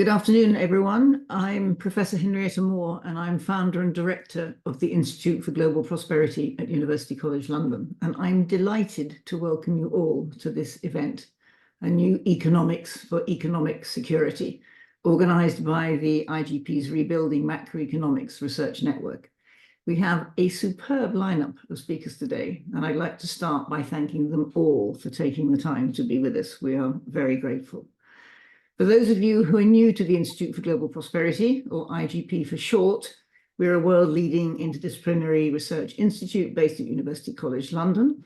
Good afternoon, everyone. I'm Professor Henrietta Moore, and I'm founder and director of the Institute for Global Prosperity at University College London. And I'm delighted to welcome you all to this event, a new economics for economic security, organized by the IGP's Rebuilding Macroeconomics Research Network. We have a superb lineup of speakers today, and I'd like to start by thanking them all for taking the time to be with us. We are very grateful. For those of you who are new to the Institute for Global Prosperity, or IGP for short, we're a world-leading interdisciplinary research institute based at University College London,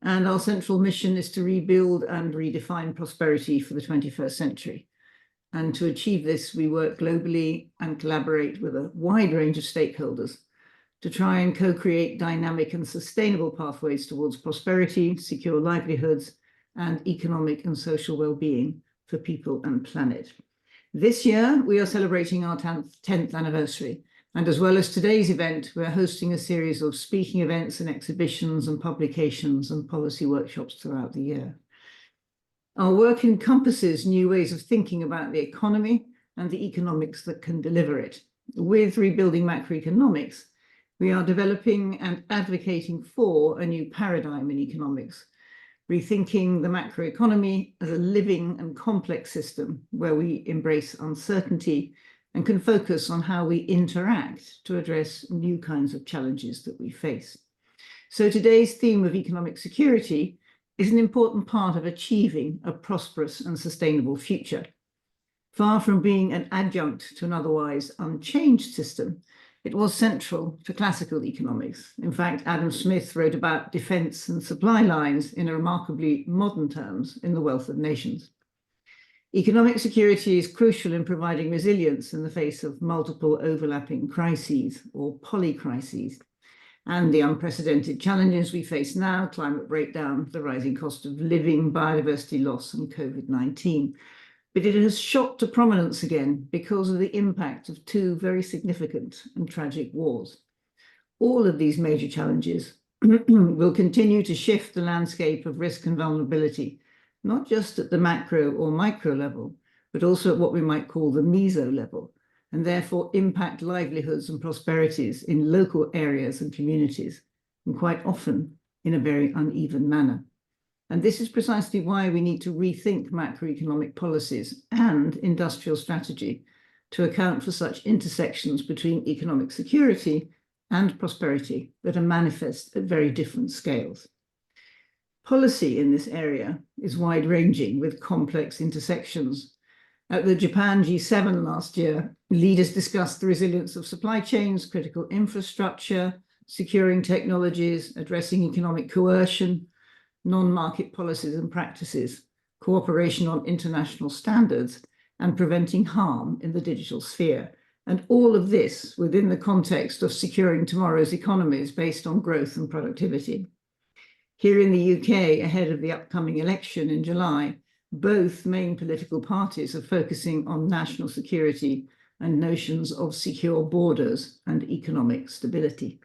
and our central mission is to rebuild and redefine prosperity for the 21st century. And to achieve this, we work globally and collaborate with a wide range of stakeholders to try and co-create dynamic and sustainable pathways towards prosperity, secure livelihoods, and economic and social well-being for people and planet. This year, we are celebrating our 10th anniversary. And as well as today's event, we're hosting a series of speaking events and exhibitions and publications and policy workshops throughout the year. Our work encompasses new ways of thinking about the economy and the economics that can deliver it. With Rebuilding Macroeconomics, we are developing and advocating for a new paradigm in economics, rethinking the macroeconomy as a living and complex system where we embrace uncertainty and can focus on how we interact to address new kinds of challenges that we face. So today's theme of economic security is an important part of achieving a prosperous and sustainable future. Far from being an adjunct to an otherwise unchanged system, it was central to classical economics. In fact, Adam Smith wrote about defense and supply lines in remarkably modern terms in The Wealth of Nations. Economic security is crucial in providing resilience in the face of multiple overlapping crises or polycrises, and the unprecedented challenges we face now: climate breakdown, the rising cost of living, biodiversity loss, and COVID-19. But it has shot to prominence again because of the impact of two very significant and tragic wars. All of these major challenges will continue to shift the landscape of risk and vulnerability, not just at the macro or micro level, but also at what we might call the meso level, and therefore impact livelihoods and prosperities in local areas and communities, and quite often in a very uneven manner. And this is precisely why we need to rethink macroeconomic policies and industrial strategy to account for such intersections between economic security and prosperity that are manifest at very different scales. Policy in this area is wide-ranging with complex intersections. At the Japan G7 last year, leaders discussed the resilience of supply chains, critical infrastructure, securing technologies, addressing economic coercion, non-market policies and practices, cooperation on international standards, and preventing harm in the digital sphere. And all of this within the context of securing tomorrow's economies based on growth and productivity. Here in the UK, ahead of the upcoming election in July, both main political parties are focusing on national security and notions of secure borders and economic stability.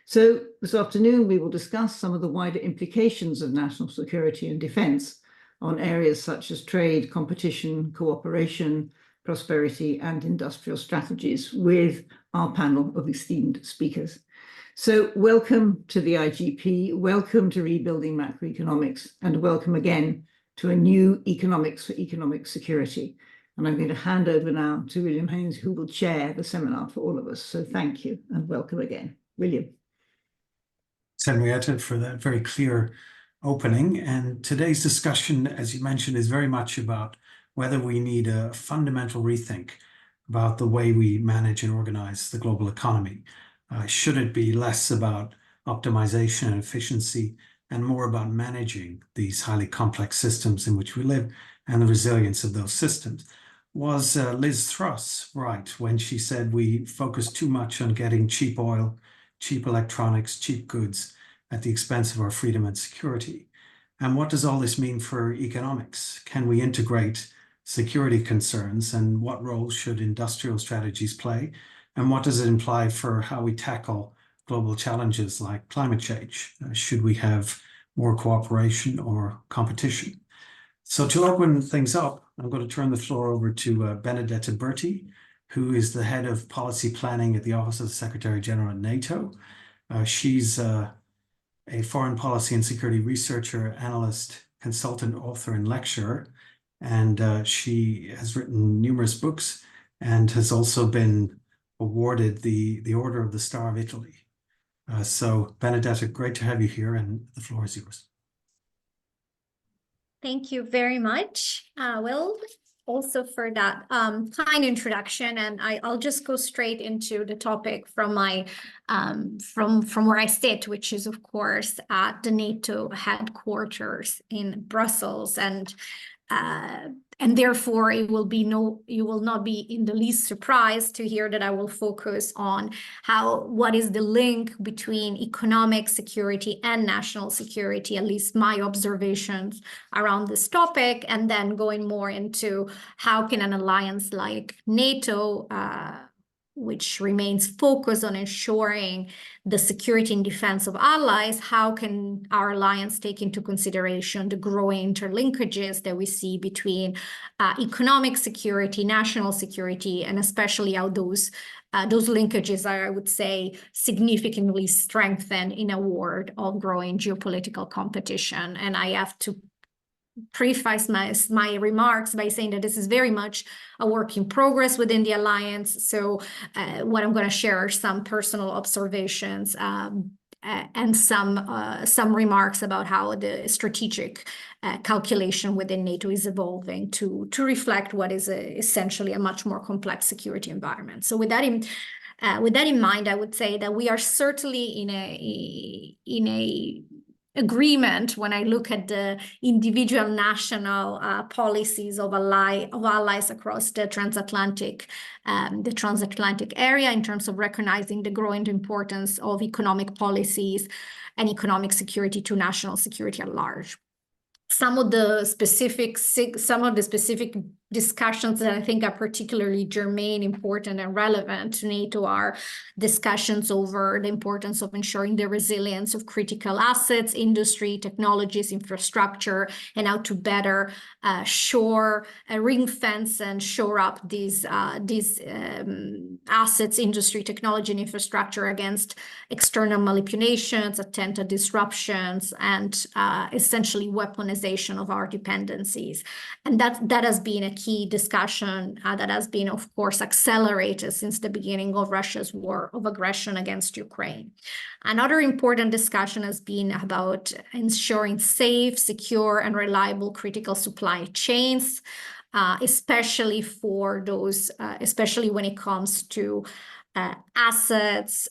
So this afternoon, we will discuss some of the wider implications of national security and defense on areas such as trade, competition, cooperation, prosperity, and industrial strategies with our panel of esteemed speakers. So welcome to the IGP, welcome to Rebuilding Macroeconomics, and welcome again to a new economics for economic security. And I'm going to hand over now to William Haynes, who will chair the seminar for all of us. So thank you and welcome again. William. Henrietta, for that very clear opening. And today's discussion, as you mentioned, is very much about whether we need a fundamental rethink about the way we manage and organize the global economy. Should it be less about optimization and efficiency and more about managing these highly complex systems in which we live and the resilience of those systems? Was Liz Truss right when she said we focus too much on getting cheap oil, cheap electronics, cheap goods at the expense of our freedom and security? And what does all this mean for economics? Can we integrate security concerns, and what role should industrial strategies play? And what does it imply for how we tackle global challenges like climate change? Should we have more cooperation or competition? So to open things up, I'm going to turn the floor over to Benedetta Berti, who is the head of policy planning at the Office of the Secretary General at NATO. She's a foreign policy and security researcher, analyst, consultant, author, and lecturer. And she has written numerous books and has also been awarded the Order of the Star of Italy. So Benedetta, great to have you here, and the floor is yours. Thank you very much, Will, also for that kind introduction. And I'll just go straight into the topic from my from where I sit, which is, of course, at the NATO headquarters in Brussels. And therefore, you will not be in the least surprised to hear that I will focus on what is the link between economic security and national security, at least my observations around this topic, and then going more into how can an alliance like NATO, which remains focused on ensuring the security and defense of allies, how can our alliance take into consideration the growing interlinkages that we see between economic security, national security, and especially how those linkages are, I would say, significantly strengthened in a world of growing geopolitical competition. And I have to preface my remarks by saying that this is very much a work in progress within the alliance. So what I'm going to share are some personal observations and some remarks about how the strategic calculation within NATO is evolving to reflect what is essentially a much more complex security environment. So with that in mind, I would say that we are certainly in a agreement when I look at the individual national policies of allies across the transatlantic area in terms of recognizing the growing importance of economic policies and economic security to national security at large. Some of the specific discussions that I think are particularly germane, important, and relevant to NATO are discussions over the importance of ensuring the resilience of critical assets, industry, technologies, infrastructure, and how to better ring fence and shore up these assets, industry, technology, and infrastructure against external manipulations, attempted disruptions, and essentially weaponization of our dependencies. And that has been a key discussion that has been, of course, accelerated since the beginning of Russia's war of aggression against Ukraine. Another important discussion has been about ensuring safe, secure, and reliable critical supply chains, especially for those, especially when it comes to assets,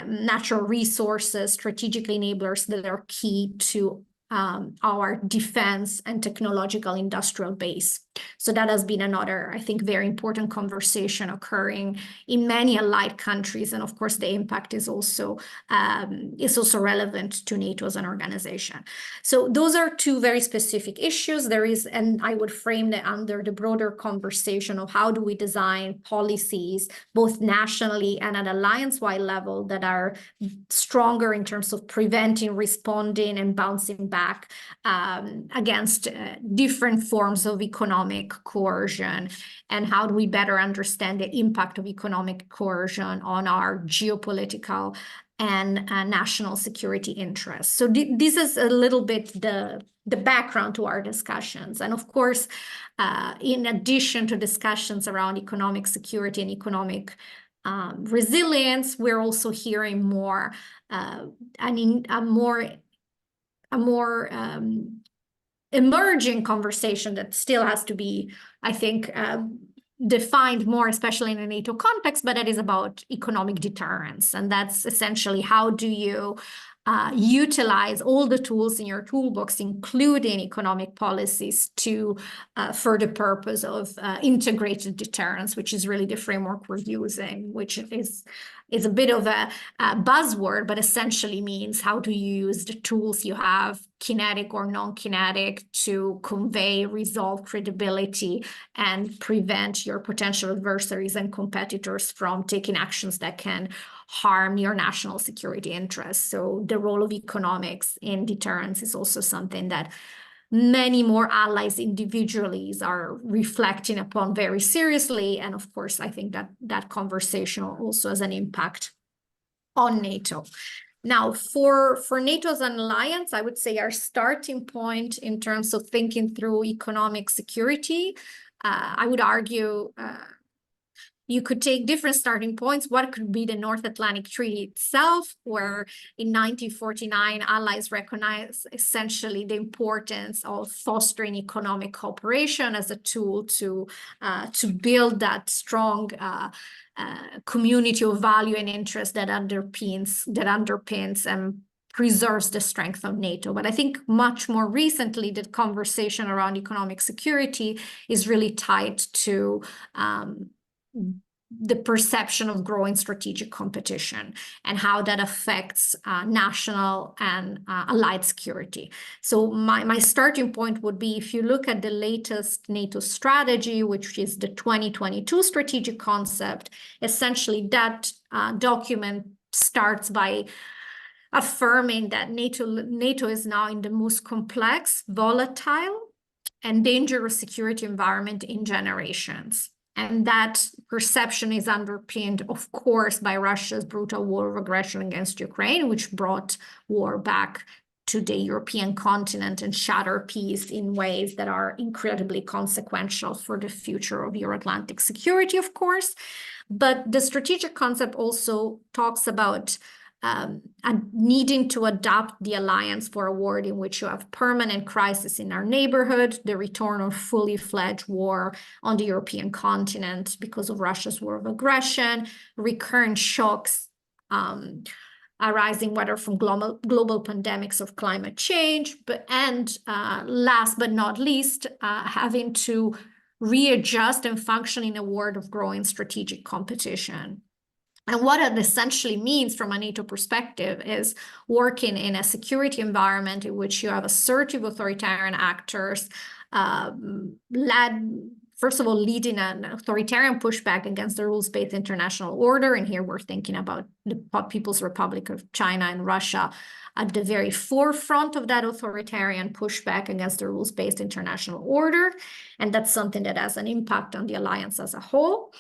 natural resources, strategic enablers that are key to our defense and technological industrial base. So that has been another, I think, very important conversation occurring in many allied countries. And of course, the impact is also relevant to NATO as an organization. So those are two very specific issues. And I would frame that under the broader conversation of how do we design policies, both nationally and at alliance-wide level, that are stronger in terms of preventing, responding, and bouncing back against different forms of economic coercion, and how do we better understand the impact of economic coercion on our geopolitical and national security interests. So this is a little bit the background to our discussions. And of course, in addition to discussions around economic security and economic resilience, we're also hearing more, a more emerging conversation that still has to be, I think, defined more, especially in a NATO context, but it is about economic deterrence. And that's essentially how do you utilize all the tools in your toolbox, including economic policies, to for the purpose of integrated deterrence, which is really the framework we're using, which is a bit of a buzzword, but essentially means how do you use the tools you have, kinetic or non-kinetic, to convey, resolve credibility, and prevent your potential adversaries and competitors from taking actions that can harm your national security interests. So the role of economics in deterrence is also something that many more allies individually are reflecting upon very seriously. And of course, I think that that conversation also has an impact on NATO. Now, for NATO as an alliance, I would say our starting point in terms of thinking through economic security, I would argue you could take different starting points. What could be the North Atlantic Treaty itself, where in 1949, allies recognized essentially the importance of fostering economic cooperation as a tool to build that strong community of value and interest that underpins and preserves the strength of NATO. But I think much more recently, the conversation around economic security is really tied to the perception of growing strategic competition and how that affects national and allied security. So my starting point would be, if you look at the latest NATO strategy, which is the 2022 strategic concept, essentially that document starts by affirming that NATO is now in the most complex, volatile, and dangerous security environment in generations. And that perception is underpinned, of course, by Russia's brutal war of aggression against Ukraine, which brought war back to the European continent and shattered peace in ways that are incredibly consequential for the future of Euro-Atlantic security, of course. But the strategic concept also talks about needing to adapt the alliance for a world in which you have permanent crisis in our neighborhood, the return of fully fledged war on the European continent because of Russia's war of aggression, recurrent shocks arising whether from global pandemics of climate change, and last but not least, having to readjust and function in a world of growing strategic competition. And what it essentially means from a NATO perspective is working in a security environment in which you have assertive authoritarian actors first of all, leading an authoritarian pushback against the rules-based international order. And here we're thinking about the People's Republic of China and Russia at the very forefront of that authoritarian pushback against the rules-based international order. And that's something that has an impact on the alliance as a whole.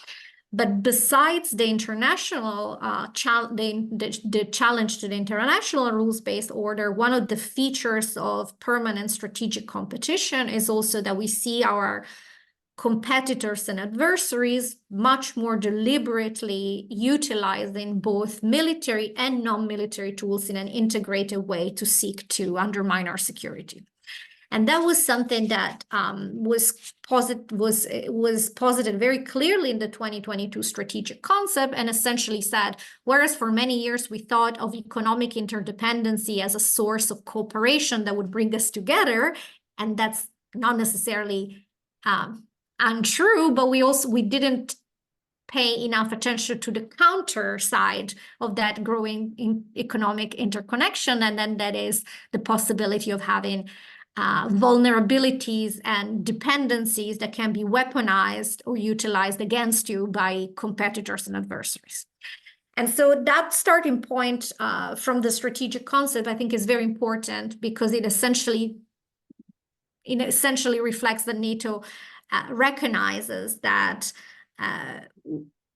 But besides the international the challenge to the international rules-based order, one of the features of permanent strategic competition is also that we see our competitors and adversaries much more deliberately utilizing both military and non-military tools in an integrated way to seek to undermine our security. And that was something that was posited very clearly in the 2022 strategic concept, and essentially said, whereas for many years we thought of economic interdependency as a source of cooperation that would bring us together, and that's not necessarily untrue, but we didn't pay enough attention to the counter side of that growing economic interconnection, and then that is the possibility of having vulnerabilities and dependencies that can be weaponized or utilized against you by competitors and adversaries. And so that starting point from the strategic concept, I think, is very important, because it essentially reflects that NATO recognizes that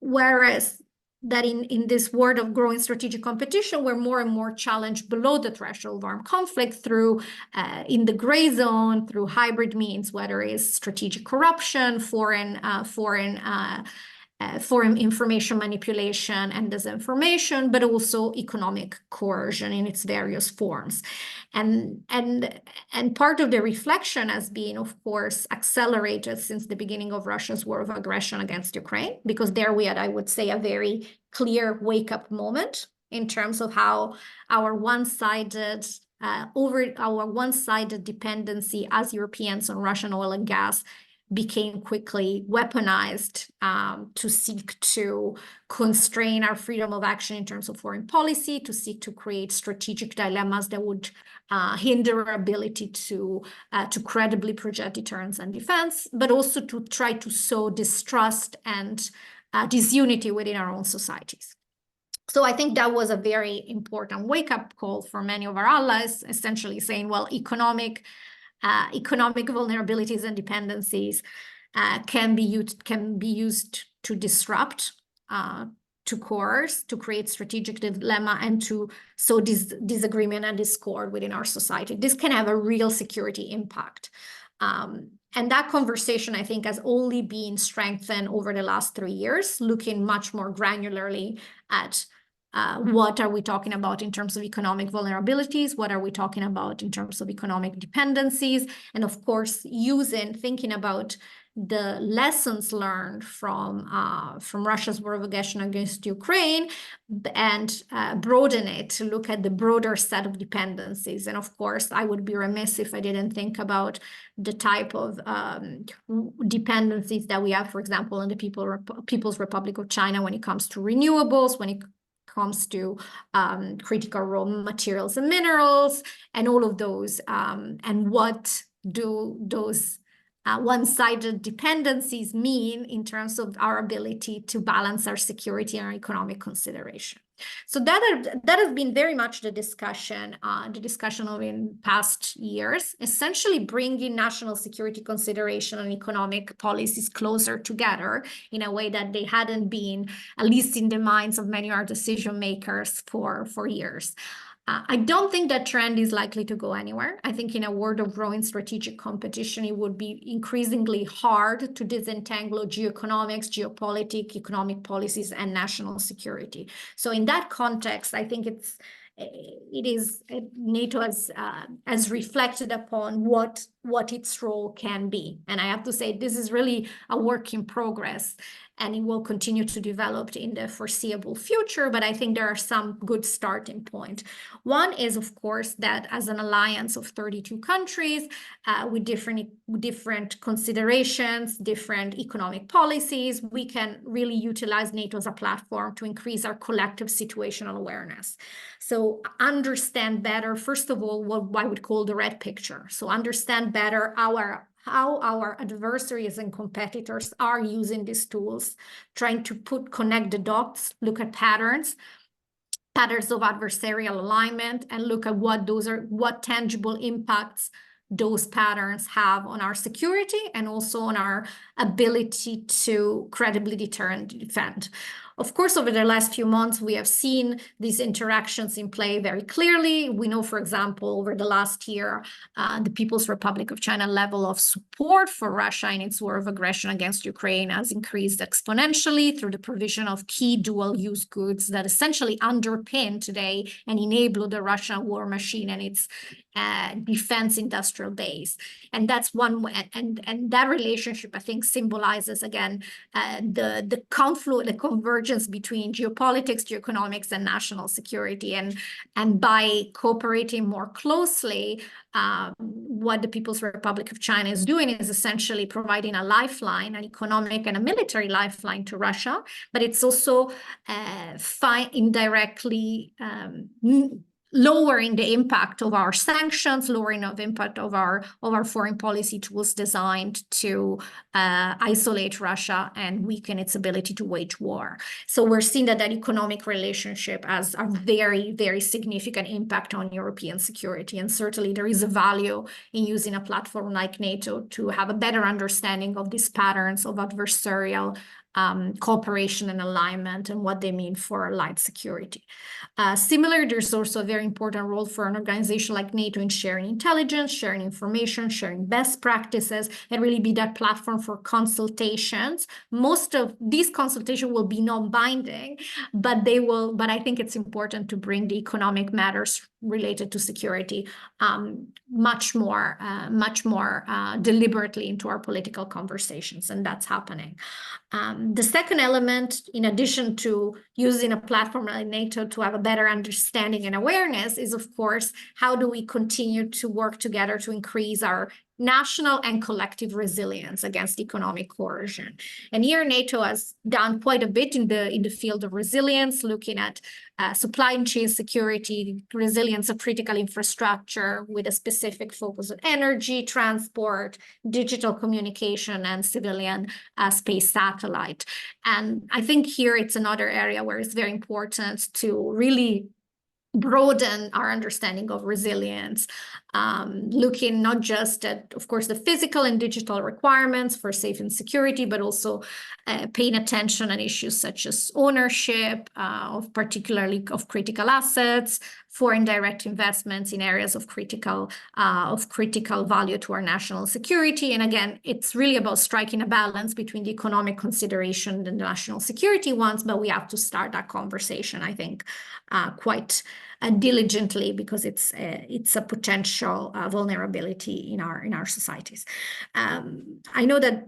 whereas that in this world of growing strategic competition, we're more and more challenged below the threshold of armed conflict through in the gray zone, through hybrid means, whether it's strategic corruption, foreign information manipulation and disinformation, but also economic coercion in its various forms. And part of the reflection has been, of course, accelerated since the beginning of Russia's war of aggression against Ukraine, because there we had, I would say, a very clear wake-up moment in terms of how our one-sided dependency as Europeans on Russian oil and gas became quickly weaponized to seek to constrain our freedom of action in terms of foreign policy, to seek to create strategic dilemmas that would hinder our ability to credibly project deterrence and defense, but also to try to sow distrust and disunity within our own societies. So I think that was a very important wake-up call for many of our allies, essentially saying, well, economic economic vulnerabilities and dependencies can be used to disrupt, to coerce, to create strategic dilemma, and to sow disagreement and discord within our society. This can have a real security impact. And that conversation, I think, has only been strengthened over the last 3 years, looking much more granularly at what are we talking about in terms of economic vulnerabilities, what are we talking about in terms of economic dependencies, and of course, thinking about the lessons learned from Russia's war of aggression against Ukraine, and broaden it to look at the broader set of dependencies. And of course, I would be remiss if I didn't think about the type of dependencies that we have, for example, in the People's Republic of China when it comes to renewables, when it comes to critical raw materials and minerals, and all of those, and what do those one-sided dependencies mean in terms of our ability to balance our security and our economic consideration. So that has been very much the discussion of in past years, essentially bringing national security consideration and economic policies closer together in a way that they hadn't been, at least in the minds of many of our decision makers for years. I don't think that trend is likely to go anywhere. I think in a world of growing strategic competition, it would be increasingly hard to disentangle geoeconomics, geopolitics, economic policies, and national security. So in that context, I think NATO has reflected upon what its role can be. And I have to say, this is really a work in progress, and it will continue to develop in the foreseeable future. But I think there are some good starting points. One is, of course, that as an alliance of 32 countries with different considerations, different economic policies, we can really utilize NATO as a platform to increase our collective situational awareness. So understand better, first of all, what I would call the red picture. So understand better how our adversaries and competitors are using these tools, trying to connect the dots, look at patterns of adversarial alignment, and look at what tangible impacts those patterns have on our security and also on our ability to credibly deter and defend. Of course, over the last few months, we have seen these interactions in play very clearly. We know, for example, over the last year, the People's Republic of China level of support for Russia in its war of aggression against Ukraine has increased exponentially through the provision of key dual-use goods that essentially underpin today and enable the Russian war machine and its defense industrial base. And that's one way, and that relationship, I think, symbolizes again the convergence between geopolitics, geoeconomics, and national security. And by cooperating more closely, what the People's Republic of China is doing is essentially providing a lifeline, an economic and a military lifeline to Russia, but it's also indirectly lowering the impact of our sanctions, lowering of impact of our foreign policy tools designed to isolate Russia and weaken its ability to wage war. So we're seeing that economic relationship has a very, very significant impact on European security. And certainly there is a value in using a platform like NATO to have a better understanding of these patterns of adversarial cooperation and alignment and what they mean for allied security. Similarly, there's also a very important role for an organization like NATO in sharing intelligence, sharing information, sharing best practices, and really be that platform for consultations. Most of these consultations will be non-binding, but I think it's important to bring the economic matters related to security much more deliberately into our political conversations, and that's happening. The second element, in addition to using a platform like NATO to have a better understanding and awareness, is, of course, how do we continue to work together to increase our national and collective resilience against economic coercion. And here NATO has done quite a bit in the field of resilience, looking at supply chain security, resilience of critical infrastructure with a specific focus on energy, transport, digital communication, and civilian space satellite. And I think here it's another area where it's very important to really broaden our understanding of resilience, looking not just at, of course, the physical and digital requirements for safety and security, but also paying attention on issues such as ownership particularly of critical assets, foreign direct investments in areas of critical value to our national security. And again, it's really about striking a balance between the economic consideration and the national security ones, but we have to start that conversation, I think, quite diligently, because it's a potential vulnerability in our societies. I know that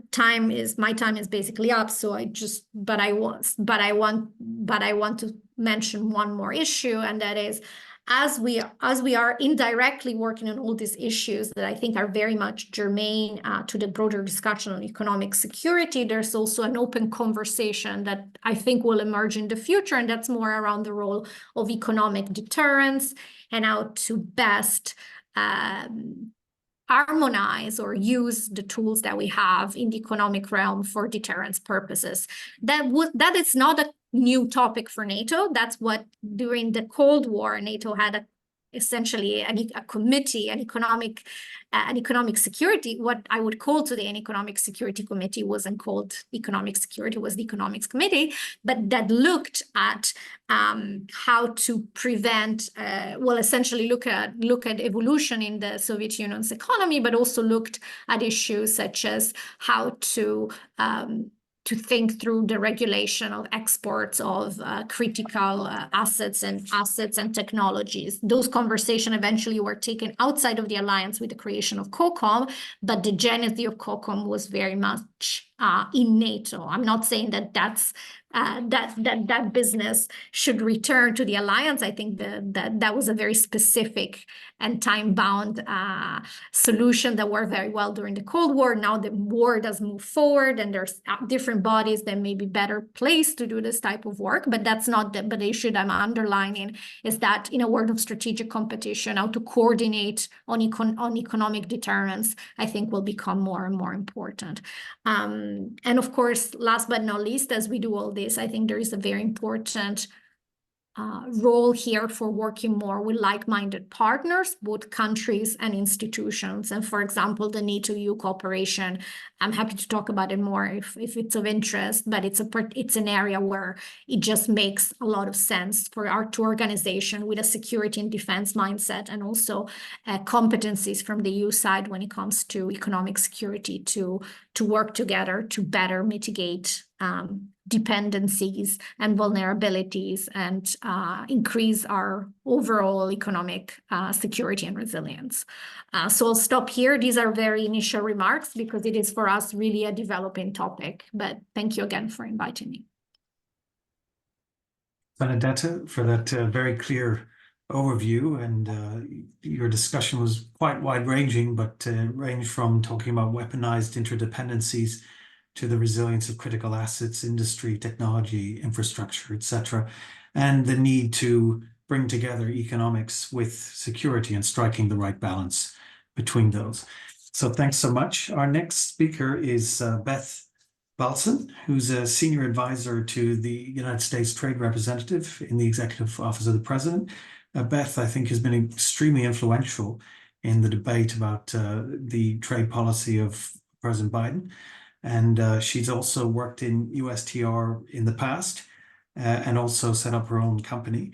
my time is basically up, so I want to mention one more issue, and that is, as we are indirectly working on all these issues that I think are very much germane to the broader discussion on economic security, there's also an open conversation that I think will emerge in the future, and that's more around the role of economic deterrence and how to best harmonize or use the tools that we have in the economic realm for deterrence purposes. That is not a new topic for NATO. That's what during the Cold War, NATO had essentially a committee, an economic security. What I would call today an economic security committee wasn't called economic security, was the economics committee, but that looked at how to prevent, essentially look at evolution in the Soviet Union's economy, but also looked at issues such as how to think through the regulation of exports of critical assets and technologies. Those conversations eventually were taken outside of the alliance with the creation of COCOM, but the genesis of COCOM was very much in NATO. I'm not saying that business should return to the alliance. I think that was a very specific and time-bound solution that worked very well during the Cold War. Now the war does move forward, and there's different bodies that may be better placed to do this type of work. But that's not the issue that I'm underlining, is that in a world of strategic competition, how to coordinate on economic deterrence, I think, will become more and more important. And of course, last but not least, as we do all this, I think there is a very important role here for working more with like-minded partners, both countries and institutions. And for example, the NATO-EU cooperation, I'm happy to talk about it more if it's of interest, but it's an area where it just makes a lot of sense for our two organizations with a security and defense mindset, and also competencies from the EU side when it comes to economic security to work together to better mitigate dependencies and vulnerabilities and increase our overall economic security and resilience. So I'll stop here. These are very initial remarks because it is for us really a developing topic, but thank you again for inviting me. Benedetta, for that very clear overview, and your discussion was quite wide-ranging, but ranged from talking about weaponized interdependencies to the resilience of critical assets, industry, technology, infrastructure, etc., and the need to bring together economics with security and striking the right balance between those. So thanks so much. Our next speaker is Beth Balson, who's a senior advisor to the United States Trade Representative in the Executive Office of the President. Beth, I think, has been extremely influential in the debate about the trade policy of President Biden. And she's also worked in USTR in the past and also set up her own company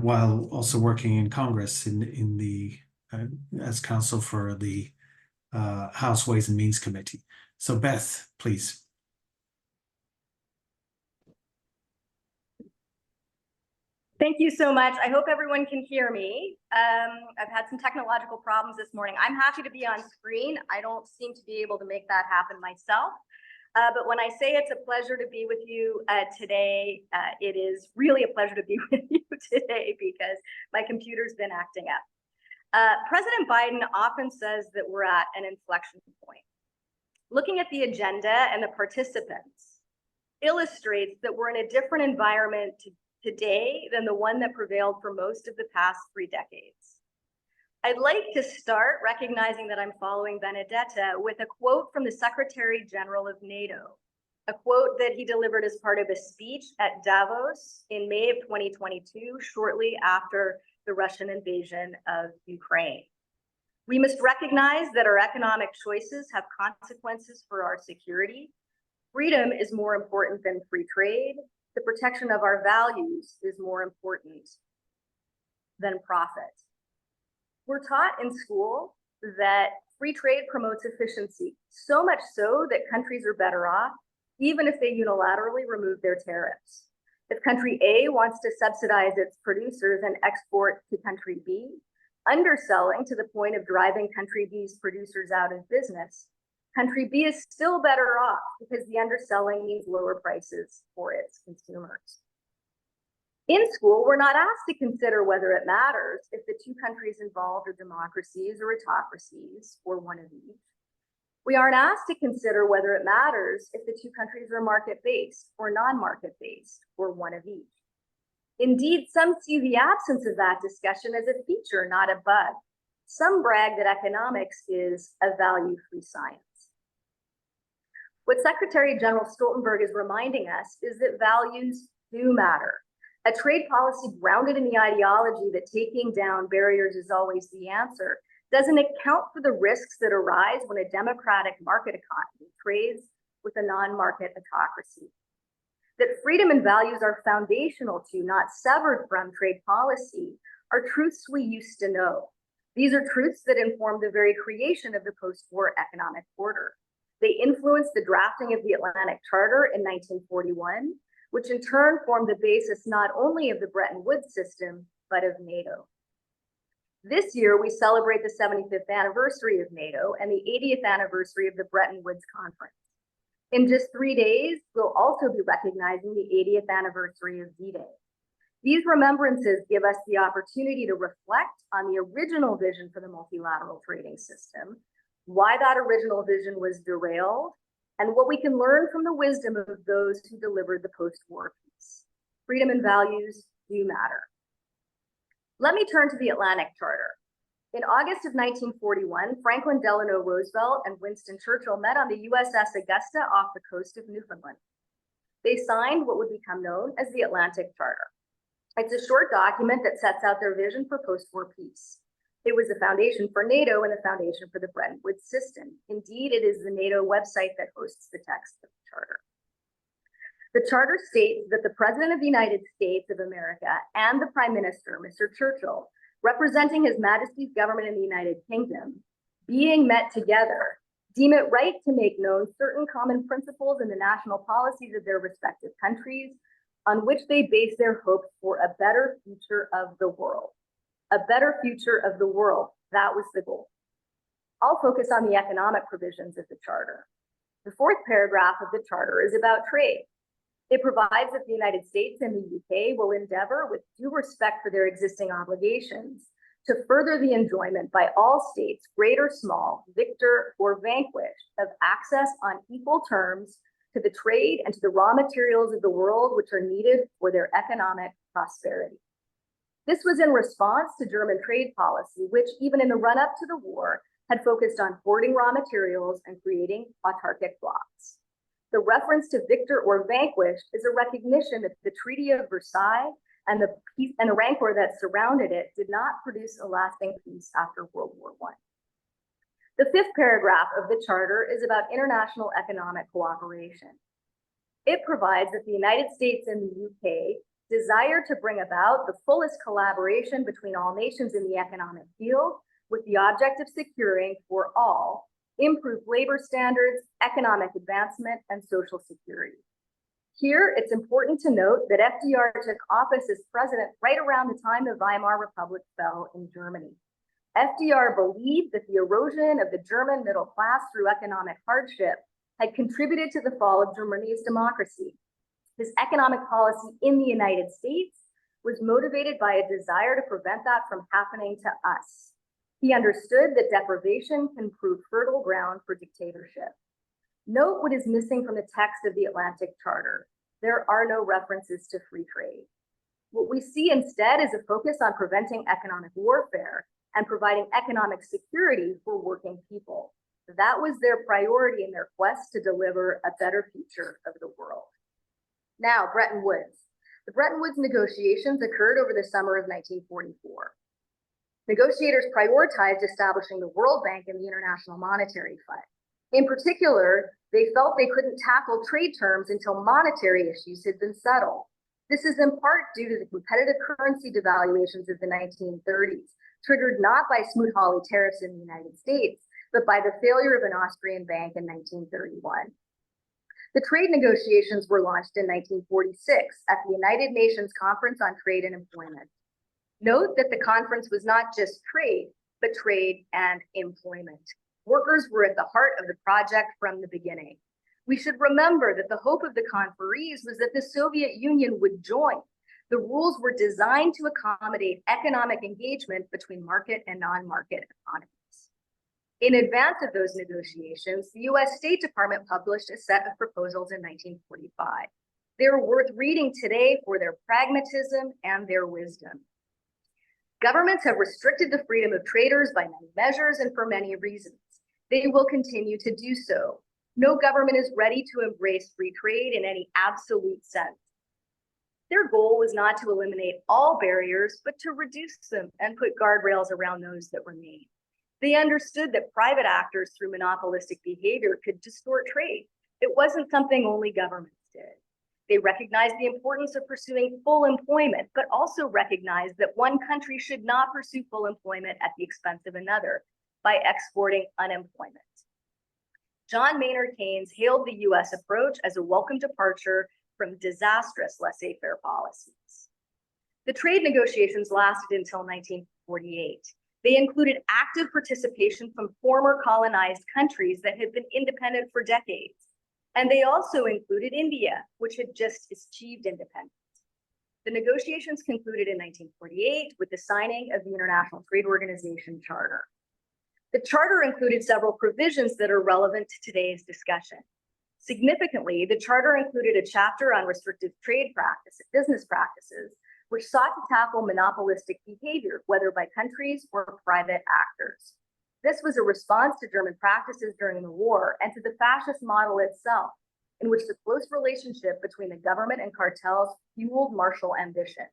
while also working in Congress as counsel for the House Ways and Means Committee. So Beth, please. Thank you so much. I hope everyone can hear me. I've had some technological problems this morning. I'm happy to be on screen. I don't seem to be able to make that happen myself. But when I say it's a pleasure to be with you today, it is really a pleasure to be with you today because my computer's been acting up. President Biden often says that we're at an inflection point. Looking at the agenda and the participants illustrates that we're in a different environment today than the one that prevailed for most of the past 3 decades. I'd like to start recognizing that I'm following Benedetta with a quote from the Secretary General of NATO, a quote that he delivered as part of a speech at Davos in May of 2022, shortly after the Russian invasion of Ukraine. We must recognize that our economic choices have consequences for our security. Freedom is more important than free trade. The protection of our values is more important than profit. We're taught in school that free trade promotes efficiency, so much so that countries are better off, even if they unilaterally remove their tariffs. If country A wants to subsidize its producers and export to country B, underselling to the point of driving country B's producers out of business, country B is still better off because the underselling means lower prices for its consumers. In school, we're not asked to consider whether it matters if the two countries involved are democracies or autocracies, or one of each. We aren't asked to consider whether it matters if the two countries are market-based or non-market-based, or one of each. Indeed, some see the absence of that discussion as a feature, not a bug. Some brag that economics is a value-free science. What Secretary General Stoltenberg is reminding us is that values do matter. A trade policy grounded in the ideology that taking down barriers is always the answer doesn't account for the risks that arise when a democratic market economy trades with a non-market autocracy. That freedom and values are foundational to, not severed from, trade policy are truths we used to know. These are truths that informed the very creation of the post-war economic order. They influenced the drafting of the Atlantic Charter in 1941, which in turn formed the basis not only of the Bretton Woods system, but of NATO. This year, we celebrate the 75th anniversary of NATO and the 80th anniversary of the Bretton Woods Conference. In just 3 days, we'll also be recognizing the 80th anniversary of D-Day. These remembrances give us the opportunity to reflect on the original vision for the multilateral trading system, why that original vision was derailed, and what we can learn from the wisdom of those who delivered the post-war peace. Freedom and values do matter. Let me turn to the Atlantic Charter. In August of 1941, Franklin Delano Roosevelt and Winston Churchill met on the USS Augusta off the coast of Newfoundland. They signed what would become known as the Atlantic Charter. It's a short document that sets out their vision for post-war peace. It was the foundation for NATO and the foundation for the Bretton Woods system. Indeed, it is the NATO website that hosts the text of the Charter. The Charter states that the President of the United States of America and the Prime Minister, Mr. Churchill, representing His Majesty's government in the United Kingdom, being met together, deem it right to make known certain common principles in the national policies of their respective countries, on which they base their hopes for a better future of the world. A better future of the world, that was the goal. I'll focus on the economic provisions of the Charter. The fourth paragraph of the Charter is about trade. It provides that the United States and the UK will endeavor, with due respect for their existing obligations, to further the enjoyment by all states, great or small, victor or vanquished, of access on equal terms to the trade and to the raw materials of the world which are needed for their economic prosperity. This was in response to German trade policy, which even in the run-up to the war had focused on hoarding raw materials and creating autarkic blocs. The reference to victor or vanquished is a recognition that the Treaty of Versailles and the peace and the rancor that surrounded it did not produce a lasting peace after World War I. The fifth paragraph of the Charter is about international economic cooperation. It provides that the United States and the UK desire to bring about the fullest collaboration between all nations in the economic field, with the object of securing for all improved labor standards, economic advancement, and social security. Here, it's important to note that FDR took office as president right around the time the Weimar Republic fell in Germany. FDR believed that the erosion of the German middle class through economic hardship had contributed to the fall of Germany's democracy. His economic policy in the United States was motivated by a desire to prevent that from happening to us. He understood that deprivation can prove fertile ground for dictatorship. Note what is missing from the text of the Atlantic Charter. There are no references to free trade. What we see instead is a focus on preventing economic warfare and providing economic security for working people. That was their priority in their quest to deliver a better future of the world. Now, Bretton Woods. The Bretton Woods negotiations occurred over the summer of 1944. Negotiators prioritized establishing the World Bank and the International Monetary Fund. In particular, they felt they couldn't tackle trade terms until monetary issues had been settled. This is in part due to the competitive currency devaluations of the 1930s, triggered not by Smoot-Hawley tariffs in the United States, but by the failure of an Austrian bank in 1931. The trade negotiations were launched in 1946 at the United Nations Conference on Trade and Employment. Note that the conference was not just trade, but trade and employment. Workers were at the heart of the project from the beginning. We should remember that the hope of the conferees was that the Soviet Union would join. The rules were designed to accommodate economic engagement between market and non-market economies. In advance of those negotiations, the US State Department published a set of proposals in 1945. They are worth reading today for their pragmatism and their wisdom. Governments have restricted the freedom of traders by many measures and for many reasons. They will continue to do so. No government is ready to embrace free trade in any absolute sense. Their goal was not to eliminate all barriers, but to reduce them and put guardrails around those that remain. They understood that private actors through monopolistic behavior could distort trade. It wasn't something only governments did. They recognized the importance of pursuing full employment, but also recognized that one country should not pursue full employment at the expense of another by exporting unemployment. John Maynard Keynes hailed the US approach as a welcome departure from disastrous laissez-faire policies. The trade negotiations lasted until 1948. They included active participation from former colonized countries that had been independent for decades. And they also included India, which had just achieved independence. The negotiations concluded in 1948 with the signing of the International Trade Organization Charter. The charter included several provisions that are relevant to today's discussion. Significantly, the charter included a chapter on restrictive trade business practices, which sought to tackle monopolistic behavior, whether by countries or private actors. This was a response to German practices during the war and to the fascist model itself, in which the close relationship between the government and cartels fueled martial ambition.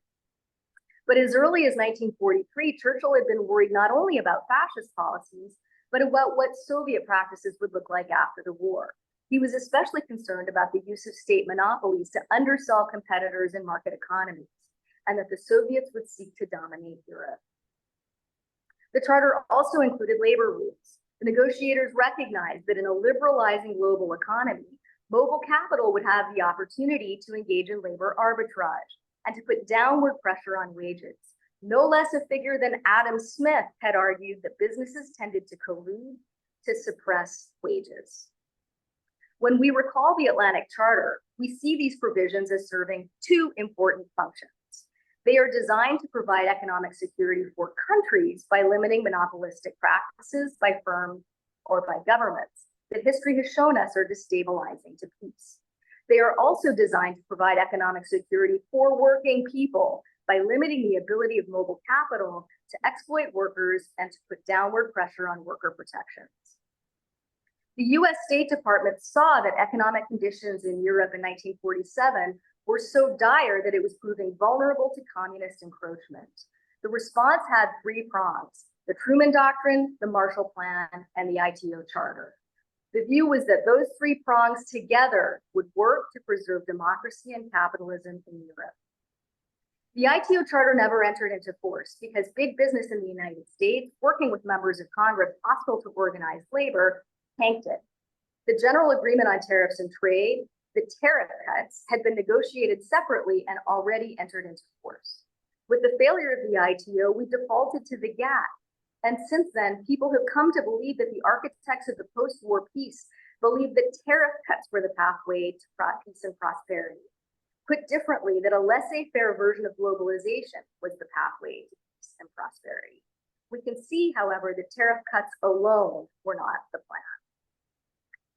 But as early as 1943, Churchill had been worried not only about fascist policies, but about what Soviet practices would look like after the war. He was especially concerned about the use of state monopolies to undersell competitors in market economies, and that the Soviets would seek to dominate Europe. The charter also included labor rules. The negotiators recognized that in a liberalizing global economy, mobile capital would have the opportunity to engage in labor arbitrage and to put downward pressure on wages. No less a figure than Adam Smith had argued that businesses tended to collude to suppress wages. When we recall the Atlantic Charter, we see these provisions as serving two important functions. They are designed to provide economic security for countries by limiting monopolistic practices by firms or by governments that history has shown us are destabilizing to peace. They are also designed to provide economic security for working people by limiting the ability of mobile capital to exploit workers and to put downward pressure on worker protections. The US State Department saw that economic conditions in Europe in 1947 were so dire that it was proving vulnerable to communist encroachment. The response had three prongs: the Truman Doctrine, the Marshall Plan, and the ITO Charter. The view was that those three prongs together would work to preserve democracy and capitalism in Europe. The ITO Charter never entered into force because big business in the United States, working with members of Congress hostile to organized labor, tanked it. The General Agreement on Tariffs and Trade, the tariff cuts, had been negotiated separately and already entered into force. With the failure of the ITO, we defaulted to the GATT. And since then, people have come to believe that the architects of the post-war peace believed that tariff cuts were the pathway to peace and prosperity. Put differently, that a laissez-faire version of globalization was the pathway to peace and prosperity. We can see, however, that tariff cuts alone were not the plan.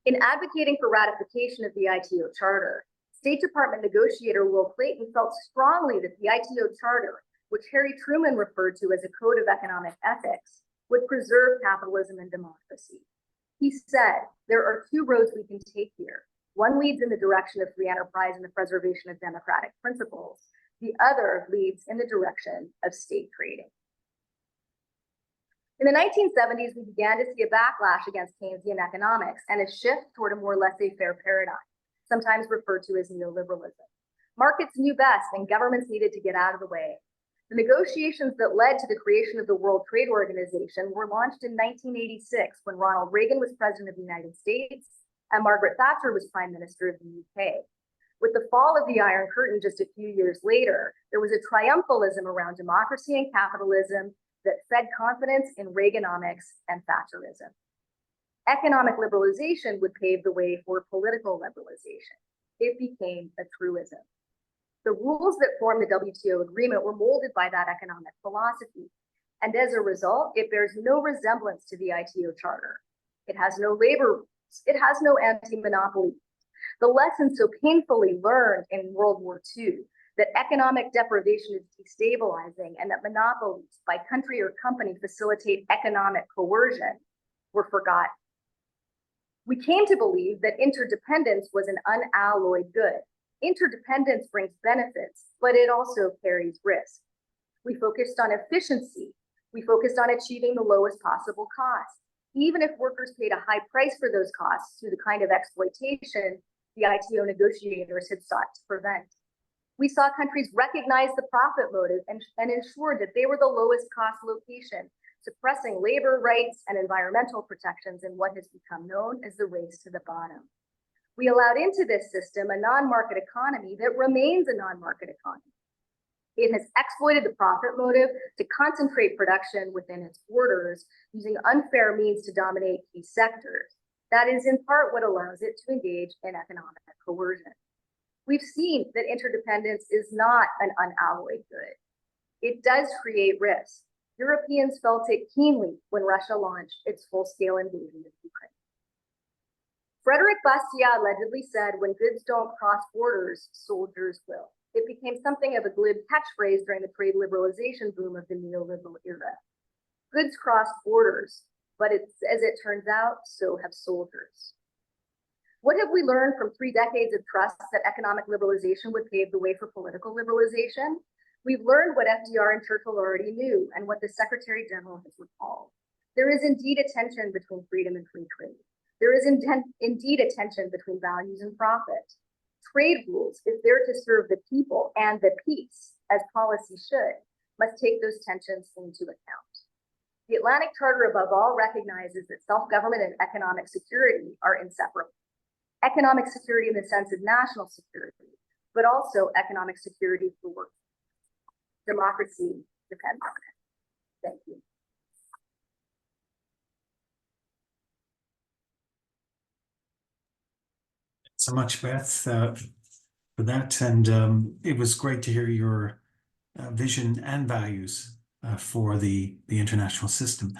In advocating for ratification of the ITO Charter, State Department negotiator Will Clayton felt strongly that the ITO Charter, which Harry Truman referred to as a code of economic ethics, would preserve capitalism and democracy. He said, "There are two roads we can take here. One leads in the direction of free enterprise and the preservation of democratic principles. The other leads in the direction of state trading." In the 1970s, we began to see a backlash against Keynesian economics and a shift toward a more laissez-faire paradigm, sometimes referred to as neoliberalism. Markets knew best and governments needed to get out of the way. The negotiations that led to the creation of the World Trade Organization were launched in 1986 when Ronald Reagan was president of the United States and Margaret Thatcher was prime minister of the UK. With the fall of the Iron Curtain just a few years later, there was a triumphalism around democracy and capitalism that fed confidence in Reaganomics and Thatcherism. Economic liberalization would pave the way for political liberalization. It became a truism. The rules that formed the WTO agreement were molded by that economic philosophy, and as a result, it bears no resemblance to the ITO Charter. It has no labor rules. It has no anti-monopoly. The lesson so painfully learned in World War II, that economic deprivation is destabilizing and that monopolies by country or company facilitate economic coercion, were forgotten. We came to believe that interdependence was an unalloyed good. Interdependence brings benefits, but it also carries risk. We focused on efficiency. We focused on achieving the lowest possible cost. Even if workers paid a high price for those costs through the kind of exploitation the ITO negotiators had sought to prevent. We saw countries recognize the profit motive and ensure that they were the lowest cost location, suppressing labor rights and environmental protections in what has become known as the race to the bottom. We allowed into this system a non-market economy that remains a non-market economy. It has exploited the profit motive to concentrate production within its borders, using unfair means to dominate key sectors. That is in part what allows it to engage in economic coercion. We've seen that interdependence is not an unalloyed good. It does create risk. Europeans felt it keenly when Russia launched its full-scale invasion of Ukraine. Frederick Bastiat allegedly said, "When goods don't cross borders, soldiers will." It became something of a glib catchphrase during the trade liberalization boom of the neoliberal era. Goods cross borders, but as it turns out, so have soldiers. What have we learned from 3 decades of trust that economic liberalization would pave the way for political liberalization? We've learned what FDR and Churchill already knew and what the Secretary General has recalled. There is indeed a tension between freedom and free trade. There is indeed a tension between values and profit. Trade rules, if they're to serve the people and the peace, as policy should, must take those tensions into account. The Atlantic Charter, above all, recognizes that self-government and economic security are inseparable. Economic security in the sense of national security, but also economic security for work. Democracy depends on it. Thank you. So much, Beth, for that. And it was great to hear your vision and values for the international system.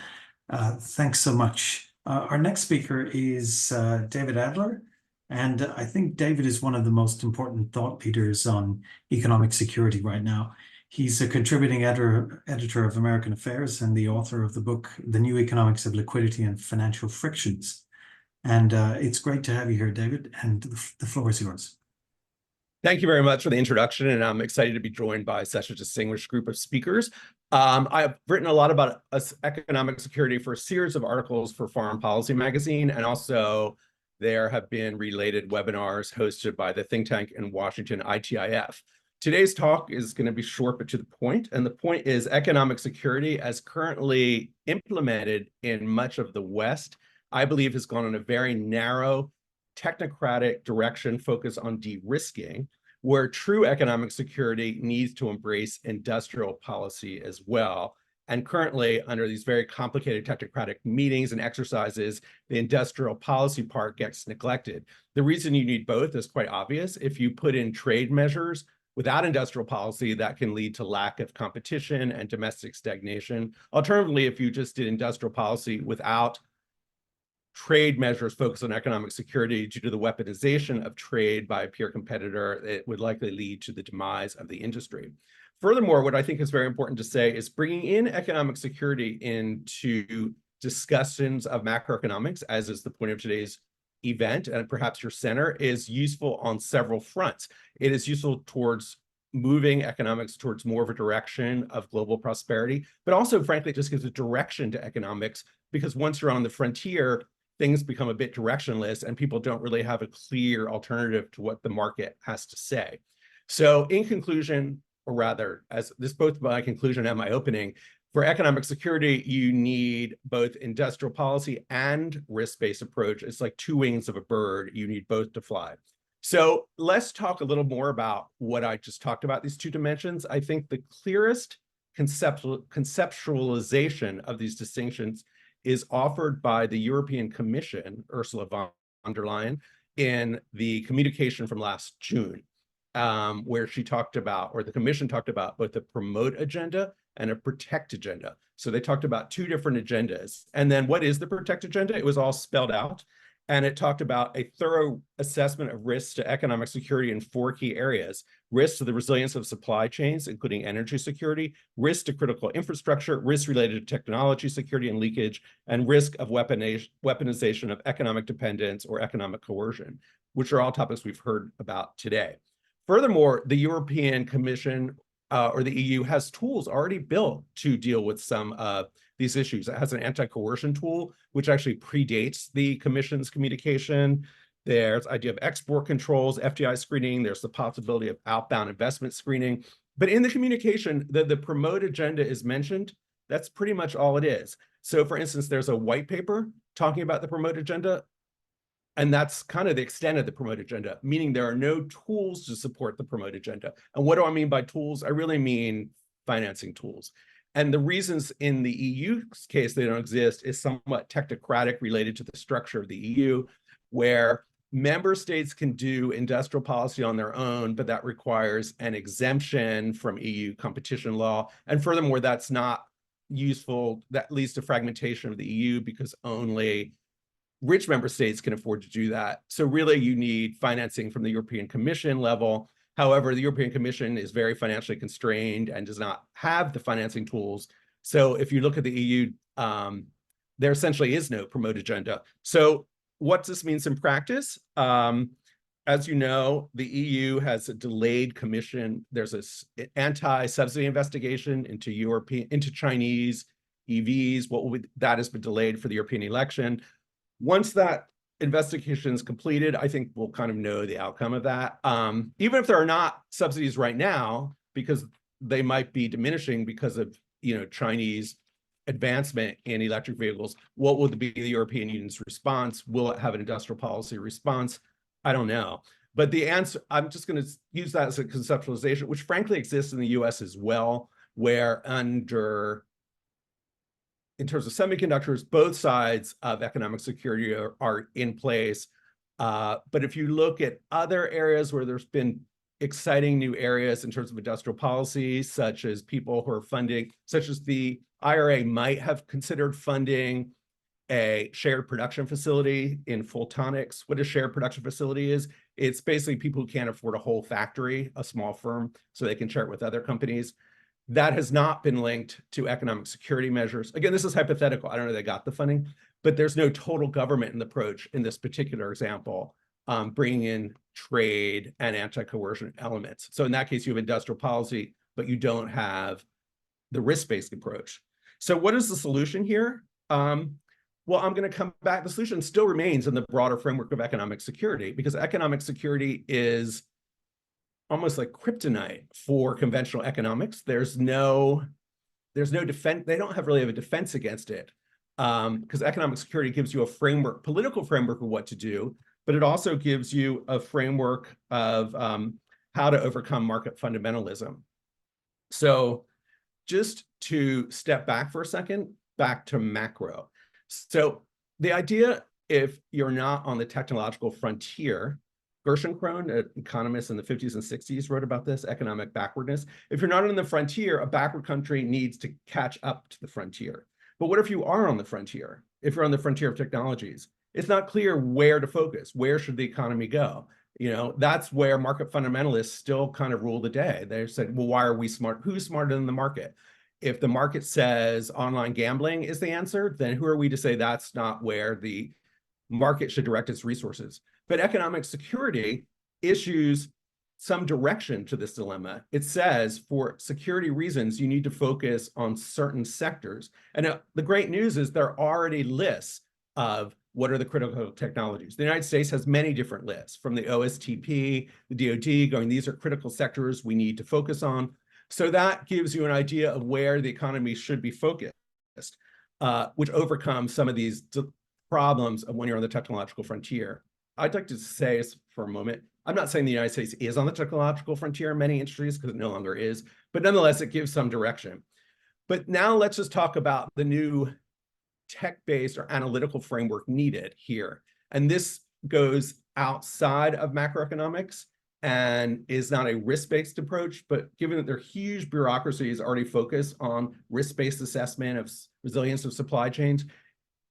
Thanks so much. Our next speaker is David Adler. And I think David is one of the most important thought leaders on economic security right now. He's a contributing editor of American Affairs and the author of the book, The New Economics of Liquidity and Financial Frictions. And it's great to have you here, David, and the floor is yours. Thank you very much for the introduction, and I'm excited to be joined by such a distinguished group of speakers. I've written a lot about economic security for a series of articles for Foreign Policy magazine, and also there have been related webinars hosted by the think tank in Washington, ITIF. Today's talk is going to be short but to the point, and the point is economic security as currently implemented in much of the West, I believe has gone in a very narrow technocratic direction focused on de-risking, where true economic security needs to embrace industrial policy as well. And currently, under these very complicated technocratic meetings and exercises, the industrial policy part gets neglected. The reason you need both is quite obvious. If you put in trade measures without industrial policy, that can lead to lack of competition and domestic stagnation. Alternatively, if you just did industrial policy without trade measures focused on economic security due to the weaponization of trade by a peer competitor, it would likely lead to the demise of the industry. Furthermore, what I think is very important to say is bringing in economic security into discussions of macroeconomics, as is the point of today's event, and perhaps your center, is useful on several fronts. It is useful towards moving economics towards more of a direction of global prosperity, but also, frankly, it just gives a direction to economics, because once you're on the frontier, things become a bit directionless and people don't really have a clear alternative to what the market has to say. So in conclusion, or rather, as this both my conclusion and my opening, for economic security, you need both industrial policy and risk-based approach. It's like two wings of a bird. You need both to fly. So let's talk a little more about what I just talked about, these two dimensions. I think the clearest conceptualization of these distinctions is offered by the European Commission, Ursula von der Leyen, in the communication from last June, where she talked about, or the Commission talked about, both a promote agenda and a protect agenda. So they talked about two different agendas. And then what is the protect agenda? It was all spelled out. And it talked about a thorough assessment of risks to economic security in four key areas: risks to the resilience of supply chains, including energy security, risk to critical infrastructure, risk related to technology security and leakage, and risk of weaponization of economic dependence or economic coercion, which are all topics we've heard about today. Furthermore, the European Commission or the EU has tools already built to deal with some of these issues. It has an anti-coercion tool, which actually predates the Commission's communication. There's idea of export controls, FDI screening. There's the possibility of outbound investment screening. But in the communication, the promote agenda is mentioned. That's pretty much all it is. So for instance, there's a white paper talking about the promote agenda, and that's kind of the extent of the promote agenda, meaning there are no tools to support the promote agenda. And what do I mean by tools? I really mean financing tools. And the reasons in the EU's case they don't exist is somewhat technocratic, related to the structure of the EU, where member states can do industrial policy on their own, but that requires an exemption from EU competition law. And furthermore, that's not useful. That leads to fragmentation of the EU because only rich member states can afford to do that. So really you need financing from the European Commission level. However, the European Commission is very financially constrained and does not have the financing tools. So if you look at the EU, there essentially is no promote agenda. So what this means in practice, as you know, the EU has a delayed commission. There's this anti-subsidy investigation into Chinese EVs. That has been delayed for the European election. Once that investigation is completed, I think we'll kind of know the outcome of that. Even if there are not subsidies right now, because they might be diminishing because of Chinese advancement in electric vehicles, what will be the European Union's response? Will it have an industrial policy response? I don't know. But the answer, I'm just going to use that as a conceptualization, which frankly exists in the US as well, where in terms of semiconductors, both sides of economic security are in place. But if you look at other areas where there's been exciting new areas in terms of industrial policy, such as people who are funding, such as the IRA might have considered funding a shared production facility in photonics. What a shared production facility is, it's basically people who can't afford a whole factory, a small firm, so they can share it with other companies. That has not been linked to economic security measures. Again, this is hypothetical. I don't know if they got the funding, but there's no total government in the approach in this particular example, bringing in trade and anti-coercion elements. So in that case, you have industrial policy, but you don't have the risk-based approach. So what is the solution here? Well, I'm going to come back. The solution still remains in the broader framework of economic security, because economic security is almost like kryptonite for conventional economics. There's no defense. They don't really have a defense against it, because economic security gives you a framework, political framework of what to do, but it also gives you a framework of how to overcome market fundamentalism. So just to step back for a second, back to macro. So the idea, if you're not on the technological frontier, Gerschenkron, an economist in the 50s and 60s, wrote about this, economic backwardness. If you're not on the frontier, a backward country needs to catch up to the frontier. But what if you are on the frontier? If you're on the frontier of technologies, it's not clear where to focus. Where should the economy go? That's where market fundamentalists still kind of rule the day. They said, well, why are we smart? Who's smarter than the market? if the market says online gambling is the answer, then who are we to say that's not where the market should direct its resources? But economic security issues some direction to this dilemma. It says for security reasons, you need to focus on certain sectors. And the great news is there are already lists of what are the critical technologies. The United States has many different lists, from the OSTP, the DoD, going, these are critical sectors we need to focus on. So that gives you an idea of where the economy should be focused, which overcomes some of these problems of when you're on the technological frontier. I'd like to say for a moment, I'm not saying the United States is on the technological frontier in many industries, because it no longer is, but nonetheless, it gives some direction. But now let's just talk about the new tech-based or analytical framework needed here. And this goes outside of macroeconomics and is not a risk-based approach, but given that there are huge bureaucracies already focused on risk-based assessment of resilience of supply chains,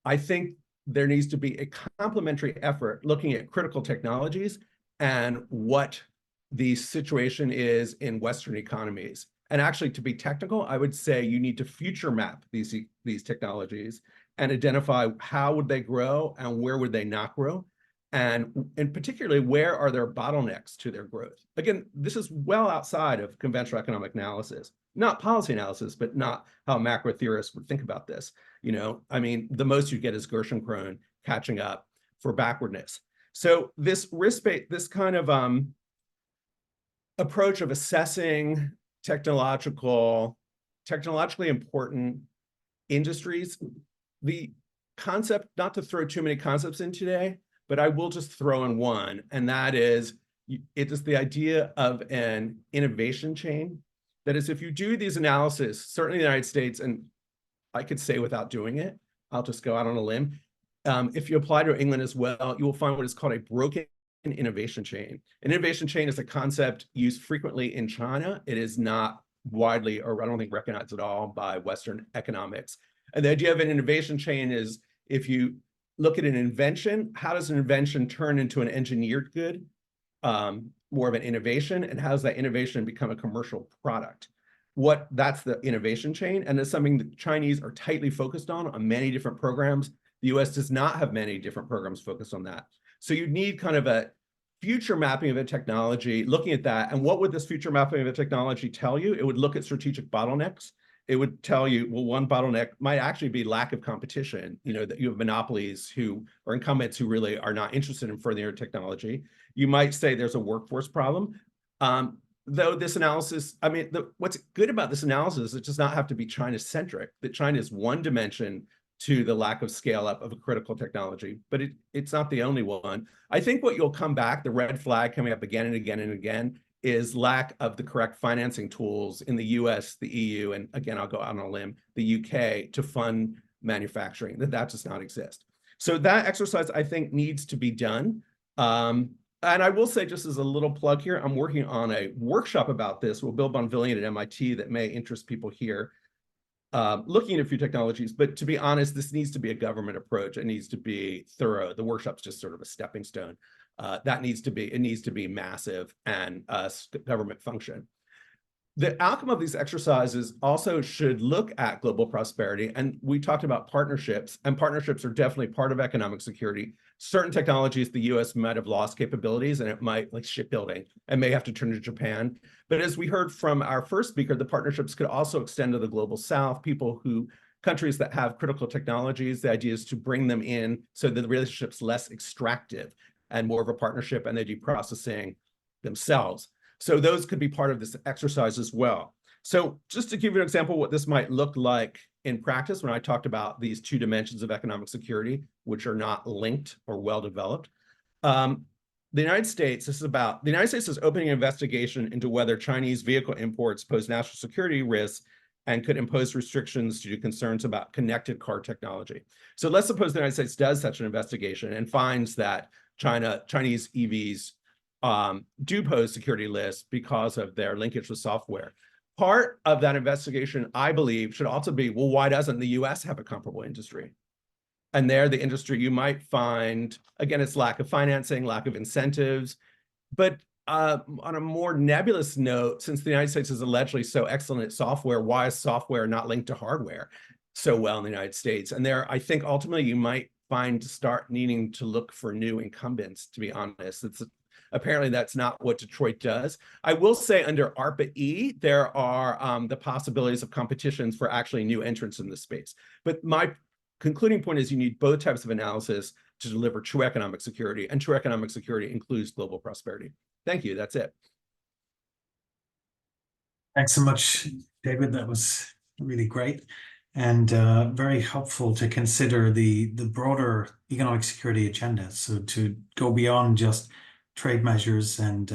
I think there needs to be a complementary effort looking at critical technologies and what the situation is in Western economies. And actually, to be technical, I would say you need to future map these technologies and identify how would they grow and where would they not grow. And particularly, where are there bottlenecks to their growth? Again, this is well outside of conventional economic analysis, not policy analysis, but not how macro theorists would think about this. I mean, the most you get is Gershon-Krohn catching up for backwardness. So this risk-based, this kind of approach of assessing technologically important industries, the concept, not to throw too many concepts in today, but I will just throw in one, and that is, it is the idea of an innovation chain. That is, if you do these analyses, certainly in the United States, and I could say without doing it, I'll just go out on a limb. If you apply to England as well, you will find what is called a broken innovation chain. An innovation chain is a concept used frequently in China. It is not widely, or I don't think recognized at all, by Western economics. And the idea of an innovation chain is, if you look at an invention, how does an invention turn into an engineered good, more of an innovation, and how does that innovation become a commercial product? That's the innovation chain, and it's something the Chinese are tightly focused on many different programs. The US does not have many different programs focused on that. So you need kind of a future mapping of a technology, looking at that. And what would this future mapping of a technology tell you? It would look at strategic bottlenecks. It would tell you, well, one bottleneck might actually be lack of competition, that you have monopolies or incumbents who really are not interested in furthering your technology. You might say there's a workforce problem. Though this analysis, I mean, what's good about this analysis is it does not have to be China-centric, that China is one dimension to the lack of scale up of a critical technology, but it's not the only one. I think what you'll come back, the red flag coming up again and again and again, is lack of the correct financing tools in the US, the EU, and again, I'll go out on a limb, the UK, to fund manufacturing, that does not exist. So that exercise, I think, needs to be done. And I will say, just as a little plug here, I'm working on a workshop about this with Bill Bonvillian at MIT that may interest people here, looking at a few technologies. But to be honest, this needs to be a government approach. It needs to be thorough. The workshop's just sort of a stepping stone. It needs to be massive and a government function. The outcome of these exercises also should look at global prosperity. And we talked about partnerships, and partnerships are definitely part of economic security. Certain technologies, the US might have lost capabilities, and it might, like shipbuilding, and may have to turn to Japan. But as we heard from our first speaker, the partnerships could also extend to the global South, countries that have critical technologies. The idea is to bring them in so that the relationship's less extractive and more of a partnership, and they do processing themselves. So those could be part of this exercise as well. So just to give you an example of what this might look like in practice, when I talked about these two dimensions of economic security, which are not linked or well developed, the United States is opening an investigation into whether Chinese vehicle imports pose national security risks and could impose restrictions due to concerns about connected car technology. So let's suppose the United States does such an investigation and finds that Chinese EVs do pose security risks because of their linkage with software. Part of that investigation, I believe, should also be, well, why doesn't the US have a comparable industry? And there, the industry, you might find, again, it's lack of financing, lack of incentives, but on a more nebulous note, since the United States is allegedly so excellent at software, why is software not linked to hardware so well in the United States? And there, I think ultimately you might start needing to look for new incumbents, to be honest. Apparently that's not what Detroit does. I will say under ARPA-E, there are the possibilities of competitions for actually new entrants in this space. But my concluding point is you need both types of analysis to deliver true economic security, and true economic security includes global prosperity. Thank you. That's it. Thanks so much, David. That was really great and very helpful to consider the broader economic security agenda. So to go beyond just trade measures and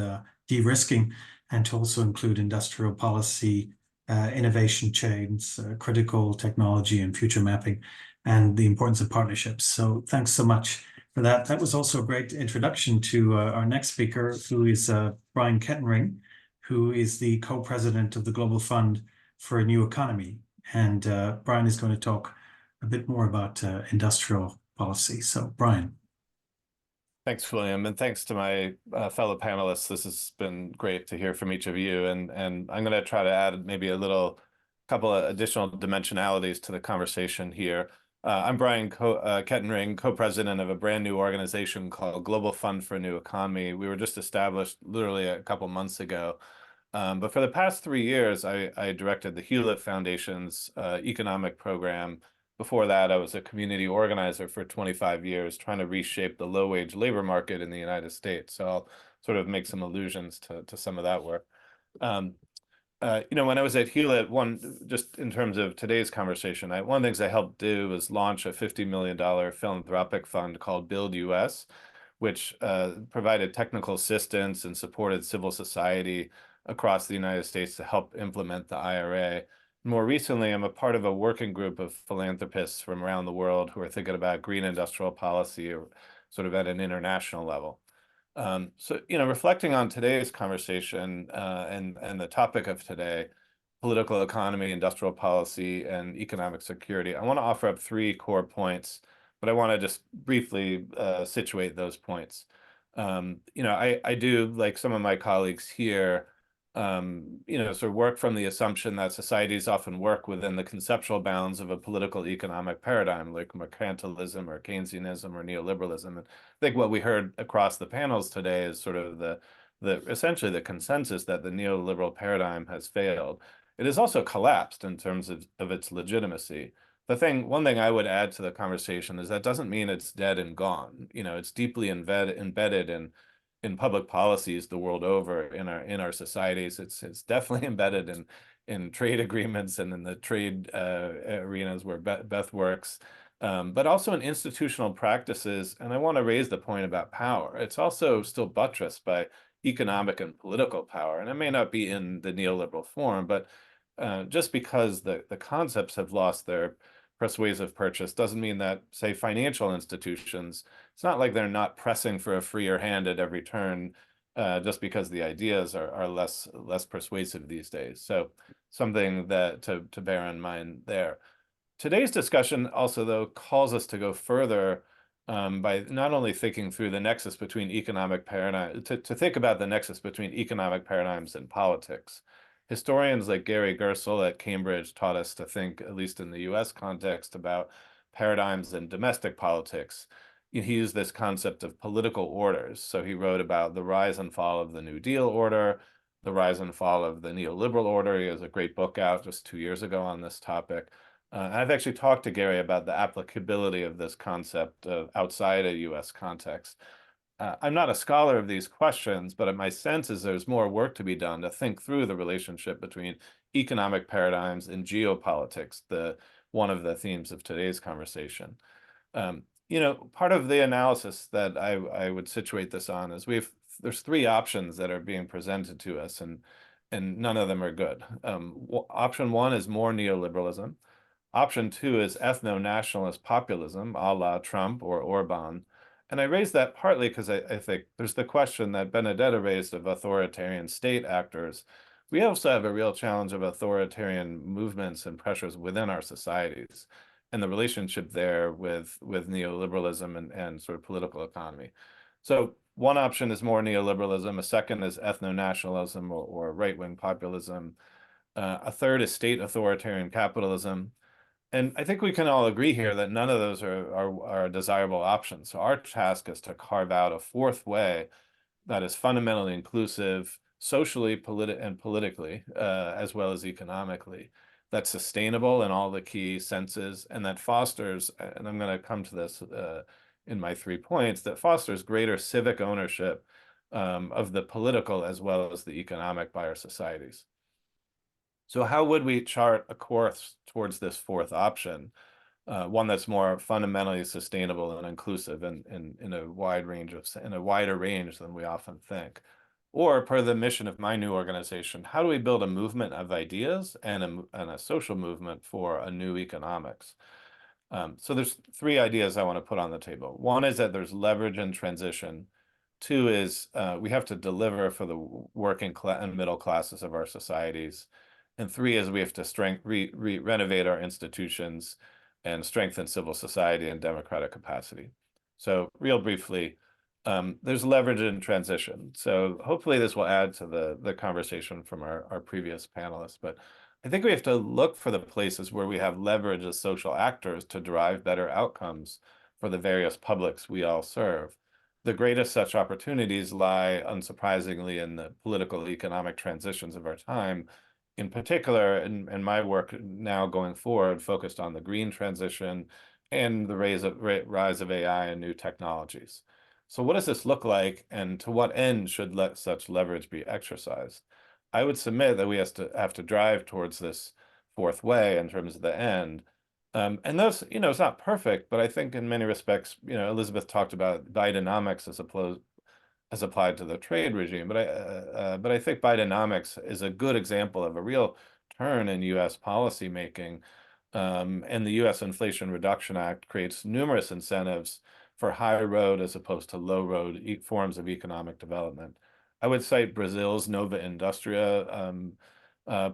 de-risking, and to also include industrial policy, innovation chains, critical technology and future mapping, and the importance of partnerships. So thanks so much for that. That was also a great introduction to our next speaker, who is Brian Kettenring, who is the co-president of the Global Fund for a New Economy. And Brian is going to talk a bit more about industrial policy. So Brian. Thanks, William, and thanks to my fellow panelists. This has been great to hear from each of you, and I'm going to try to add maybe a couple of additional dimensionalities to the conversation here. I'm Brian Kettenring, co-president of a brand new organization called Global Fund for a New Economy. We were just established literally a couple months ago. But for the past 3 years, I directed the Hewlett Foundation's economic program. Before that, I was a community organizer for 25 years, trying to reshape the low-wage labor market in the United States. So I'll sort of make some allusions to some of that work. When I was at Hewlett, just in terms of today's conversation, one of the things I helped do was launch a $50 million philanthropic fund called Build US, which provided technical assistance and supported civil society across the United States to help implement the IRA. More recently, I'm a part of a working group of philanthropists from around the world who are thinking about green industrial policy, or sort of at an international level. So, reflecting on today's conversation and the topic of today, political economy, industrial policy, and economic security, I want to offer up 3 core points, but I want to just briefly situate those points. I do, like some of my colleagues here, sort of work from the assumption that societies often work within the conceptual bounds of a political economic paradigm, like mercantilism or Keynesianism or neoliberalism. And I think what we heard across the panels today is sort of essentially the consensus that the neoliberal paradigm has failed. It has also collapsed in terms of its legitimacy. One thing I would add to the conversation is that doesn't mean it's dead and gone. It's deeply embedded in public policies the world over, in our societies. It's definitely embedded in trade agreements and in the trade arenas where Beth works, but also in institutional practices. And I want to raise the point about power. It's also still buttressed by economic and political power, and it may not be in the neoliberal form, but just because the concepts have lost their persuasive purchase doesn't mean that, say, financial institutions, it's not like they're not pressing for a freer hand at every turn just because the ideas are less persuasive these days. So something that to bear in mind there. Today's discussion also, though, calls us to go further by not only thinking through the nexus between economic paradigm, to think about the nexus between economic paradigms and politics. Historians like Gary Gerstle at Cambridge taught us to think, at least in the US context, about paradigms in domestic politics. He used this concept of political orders. So he wrote about the rise and fall of the New Deal order, the rise and fall of the neoliberal order. He has a great book out just 2 years ago on this topic. I've actually talked to Gary about the applicability of this concept outside a US context. I'm not a scholar of these questions, but my sense is there's more work to be done to think through the relationship between economic paradigms and geopolitics, one of the themes of today's conversation. Part of the analysis that I would situate this on is there's 3 options that are being presented to us, and none of them are good. Option 1 is more neoliberalism. Option 2 is ethno-nationalist populism, a la Trump or Orban. And I raise that partly because I think there's the question that Benedetta raised of authoritarian state actors. We also have a real challenge of authoritarian movements and pressures within our societies, and the relationship there with neoliberalism and sort of political economy. So One option is more neoliberalism. A second is ethno-nationalism or right-wing populism. A third is state authoritarian capitalism. And I think we can all agree here that none of those are desirable options. So our task is to carve out a fourth way that is fundamentally inclusive, socially, politically, as well as economically, that's sustainable in all the key senses, and that fosters, and I'm going to come to this in my 3 points, that fosters greater civic ownership of the political as well as the economic by our societies. So how would we chart a course towards this fourth option, one that's more fundamentally sustainable and inclusive in a wider range than we often think? Or, per the mission of my new organization, how do we build a movement of ideas and a social movement for a new economics? So there's 3 ideas I want to put on the table. One is that there's leverage and transition. 2 is we have to deliver for the working and middle classes of our societies. And 3 is we have to renovate our institutions and strengthen civil society and democratic capacity. So real briefly, there's leverage in transition. So hopefully this will add to the conversation from our previous panelists. But I think we have to look for the places where we have leverage as social actors to drive better outcomes for the various publics we all serve. The greatest such opportunities lie, unsurprisingly, in the political economic transitions of our time. In particular, in my work now going forward, focused on the green transition and the rise of AI and new technologies. So what does this look like, and to what end should such leverage be exercised? I would submit that we have to drive towards this fourth way in terms of the end. And those, it's not perfect, but I think in many respects, Elizabeth talked about Bidenomics as applied to the trade regime, but I think Bidenomics is a good example of a real turn in U.S. policy making. And the U.S. Inflation Reduction Act creates numerous incentives for high road as opposed to low road forms of economic development. I would cite Brazil's Nova Industria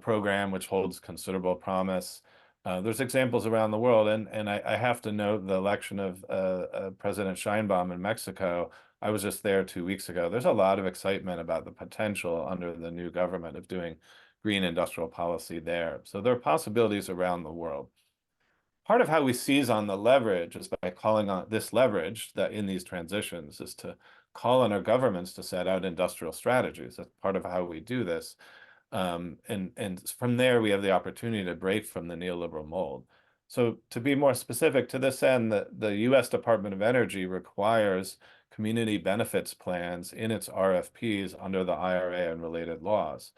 program, which holds considerable promise. There's examples around the world, and I have to note the election of President Sheinbaum in Mexico. I was just there 2 weeks ago. There's a lot of excitement about the potential under the new government of doing green industrial policy there. So there are possibilities around the world. Part of how we seize on the leverage is by calling on this leverage that in these transitions is to call on our governments to set out industrial strategies. That's part of how we do this. And from there, we have the opportunity to break from the neoliberal mold. So to be more specific to this end, the U.S. Department of Energy requires community benefits plans in its RFPs under the IRA and related laws.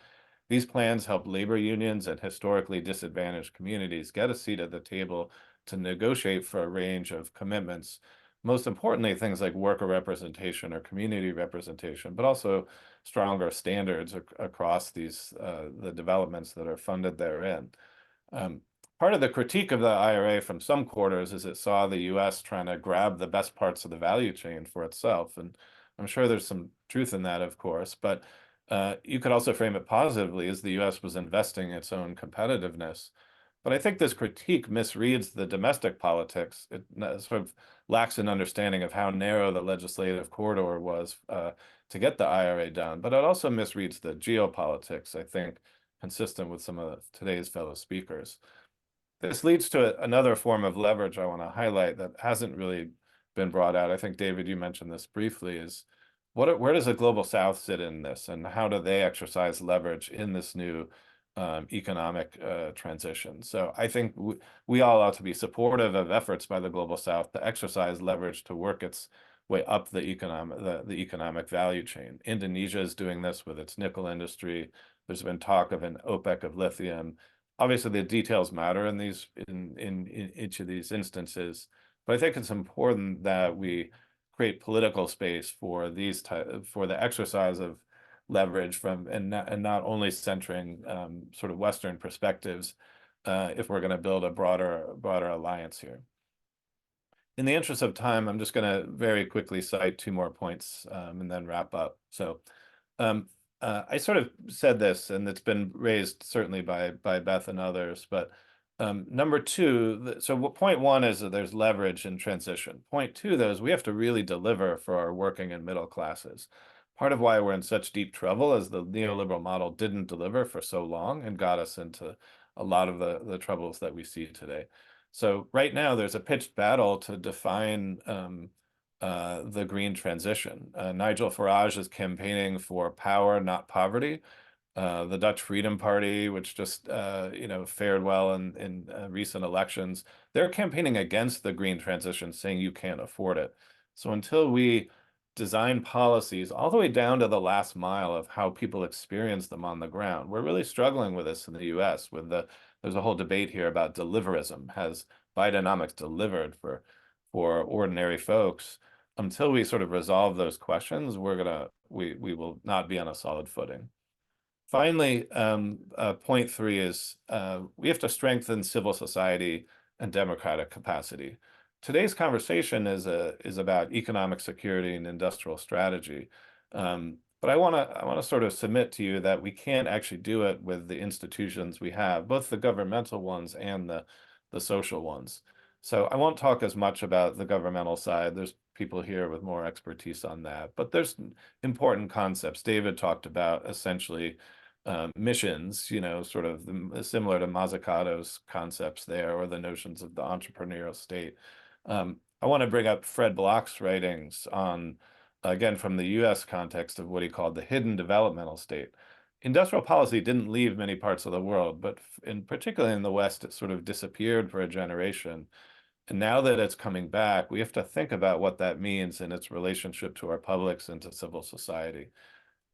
These plans help labor unions and historically disadvantaged communities get a seat at the table to negotiate for a range of commitments. Most importantly, things like worker representation or community representation, but also stronger standards across the developments that are funded therein. Part of the critique of the IRA from some quarters is it saw the U.S. trying to grab the best parts of the value chain for itself. And I'm sure there's some truth in that, of course, but you could also frame it positively as the U.S. was investing its own competitiveness. But I think this critique misreads the domestic politics. It sort of lacks an understanding of how narrow the legislative corridor was to get the IRA done. But it also misreads the geopolitics, I think, consistent with some of today's fellow speakers. This leads to another form of leverage I want to highlight that hasn't really been brought out. I think, David, you mentioned this briefly, is where does the Global South sit in this, and how do they exercise leverage in this new economic transition? So I think we all ought to be supportive of efforts by the Global South to exercise leverage to work its way up the economic value chain. Indonesia is doing this with its nickel industry. There's been talk of an OPEC of lithium. Obviously, the details matter in each of these instances, but I think it's important that we create political space for the exercise of leverage and not only centering sort of Western perspectives if we're going to build a broader alliance here. In the interest of time, I'm just going to very quickly cite 2 more points and then wrap up. So I sort of said this, and it's been raised certainly by Beth and others, but Number two, so point one is that there's leverage in transition. Point two, though, is we have to really deliver for our working and middle classes. Part of why we're in such deep trouble is the neoliberal model didn't deliver for so long and got us into a lot of the troubles that we see today. So right now, there's a pitched battle to define the green transition. Nigel Farage is campaigning for power, not poverty. The Dutch Freedom Party, which just fared well in recent elections, they're campaigning against the green transition, saying you can't afford it. So until we design policies all the way down to the last mile of how people experience them on the ground, we're really struggling with this in the U.S. There's a whole debate here about deliverism. Has Bidenomics delivered for ordinary folks? Until we sort of resolve those questions, we will not be on a solid footing. Finally, point three is we have to strengthen civil society and democratic capacity. Today's conversation is about economic security and industrial strategy. But I want to sort of submit to you that we can't actually do it with the institutions we have, both the governmental ones and the social ones. So I won't talk as much about the governmental side. There's people here with more expertise on that, but there's important concepts. David talked about essentially missions, sort of similar to Mazzucato's concepts there, or the notions of the entrepreneurial state. I want to bring up Fred Bloch's writings on, again, from the US context of what he called the hidden developmental state. Industrial policy didn't leave many parts of the world, but particularly in the West, it sort of disappeared for a generation. And now that it's coming back, we have to think about what that means in its relationship to our publics and to civil society.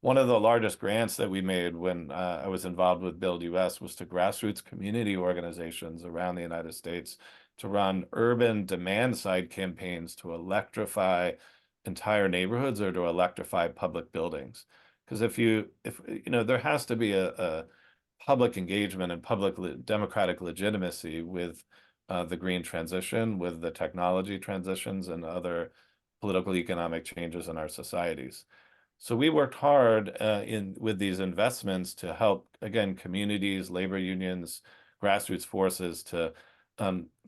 One of the largest grants that we made when I was involved with Build US was to grassroots community organizations around the United States to run urban demand side campaigns to electrify entire neighborhoods or to electrify public buildings. Because if there has to be a public engagement and public democratic legitimacy with the green transition, with the technology transitions and other political economic changes in our societies. So we worked hard with these investments to help, again, communities, labor unions, grassroots forces to,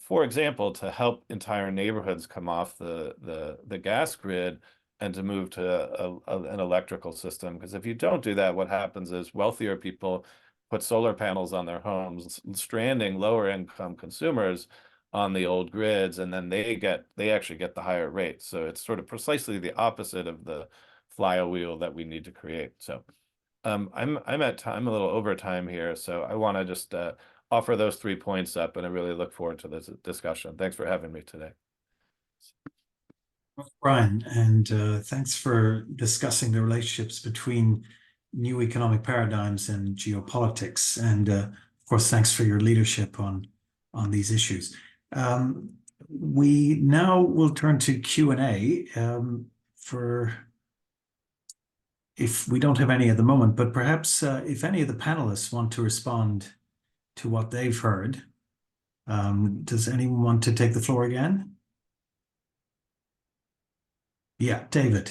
for example, to help entire neighborhoods come off the gas grid and to move to an electrical system. Because if you don't do that, what happens is wealthier people put solar panels on their homes, stranding lower income consumers on the old grids, and then they actually get the higher rate. So it's sort of precisely the opposite of the flywheel that we need to create. So I'm at time, a little over time here, so I want to just offer those 3 points up, and I really look forward to this discussion. Thanks for having me today. Brian, and thanks for discussing the relationships between new economic paradigms and geopolitics. And of course, thanks for your leadership on these issues. We now will turn to Q&A for, if we don't have any at the moment, but perhaps if any of the panelists want to respond to what they've heard. Does anyone want to take the floor again? Yeah, David.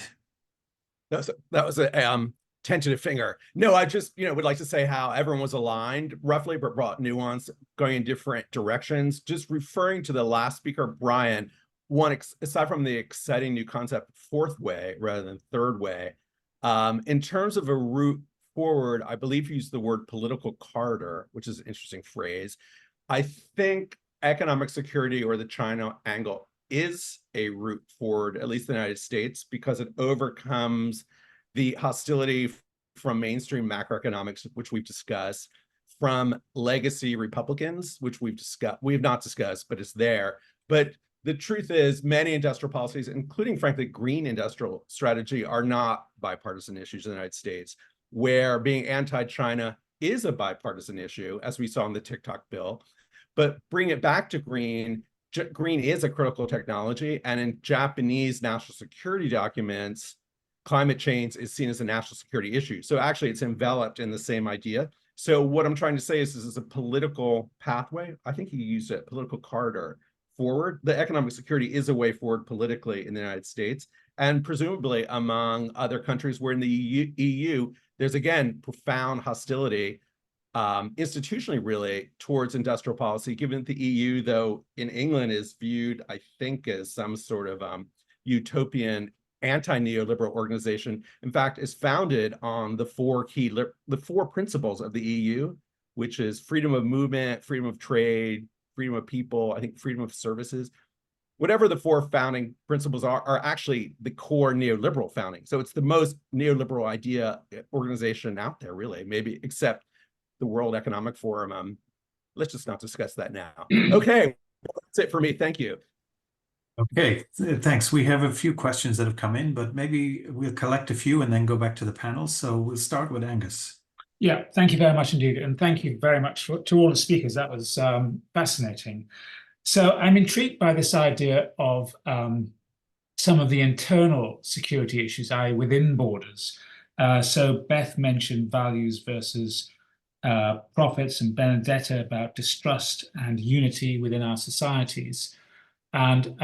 That was a tentative finger. No, I just would like to say how everyone was aligned roughly, but brought nuance going in different directions. Just referring to the last speaker, Brian, aside from the exciting new concept, fourth way rather than third way, in terms of a route forward, I believe you used the word political corridor, which is an interesting phrase. I think economic security, or the China angle, is a route forward, at least in the United States, because it overcomes the hostility from mainstream macroeconomics, which we've discussed, from legacy Republicans, which we have not discussed, but it's there. But the truth is, many industrial policies, including, frankly, green industrial strategy, are not bipartisan issues in the United States, where being anti-China is a bipartisan issue, as we saw in the TikTok bill. But bring it back to green is a critical technology, and in Japanese national security documents, climate change is seen as a national security issue. So actually, it's enveloped in the same idea. So what I'm trying to say is this is a political pathway. I think he used it, political corridor forward. The economic security is a way forward politically in the United States, and presumably among other countries where in the EU, there's, again, profound hostility institutionally really towards industrial policy, given that the EU, though in England, is viewed, I think, as some sort of utopian anti-neoliberal organization, in fact, is founded on the four principles of the EU, which is freedom of movement, freedom of trade, freedom of people, I think freedom of services. Whatever the four founding principles are actually the core neoliberal founding. So it's the most neoliberal idea organization out there, really, maybe except the World Economic Forum. Let's just not discuss that now. Okay, that's it for me. Thank you. Okay, thanks. We have a few questions that have come in, but maybe we'll collect a few and then go back to the panel. So we'll start with Angus. Yeah, thank you very much indeed. And thank you very much to all the speakers. That was fascinating. So I'm intrigued by this idea of some of the internal security issues, i.e. within borders. So Beth mentioned values versus profits, and Benedetta about distrust and unity within our societies. And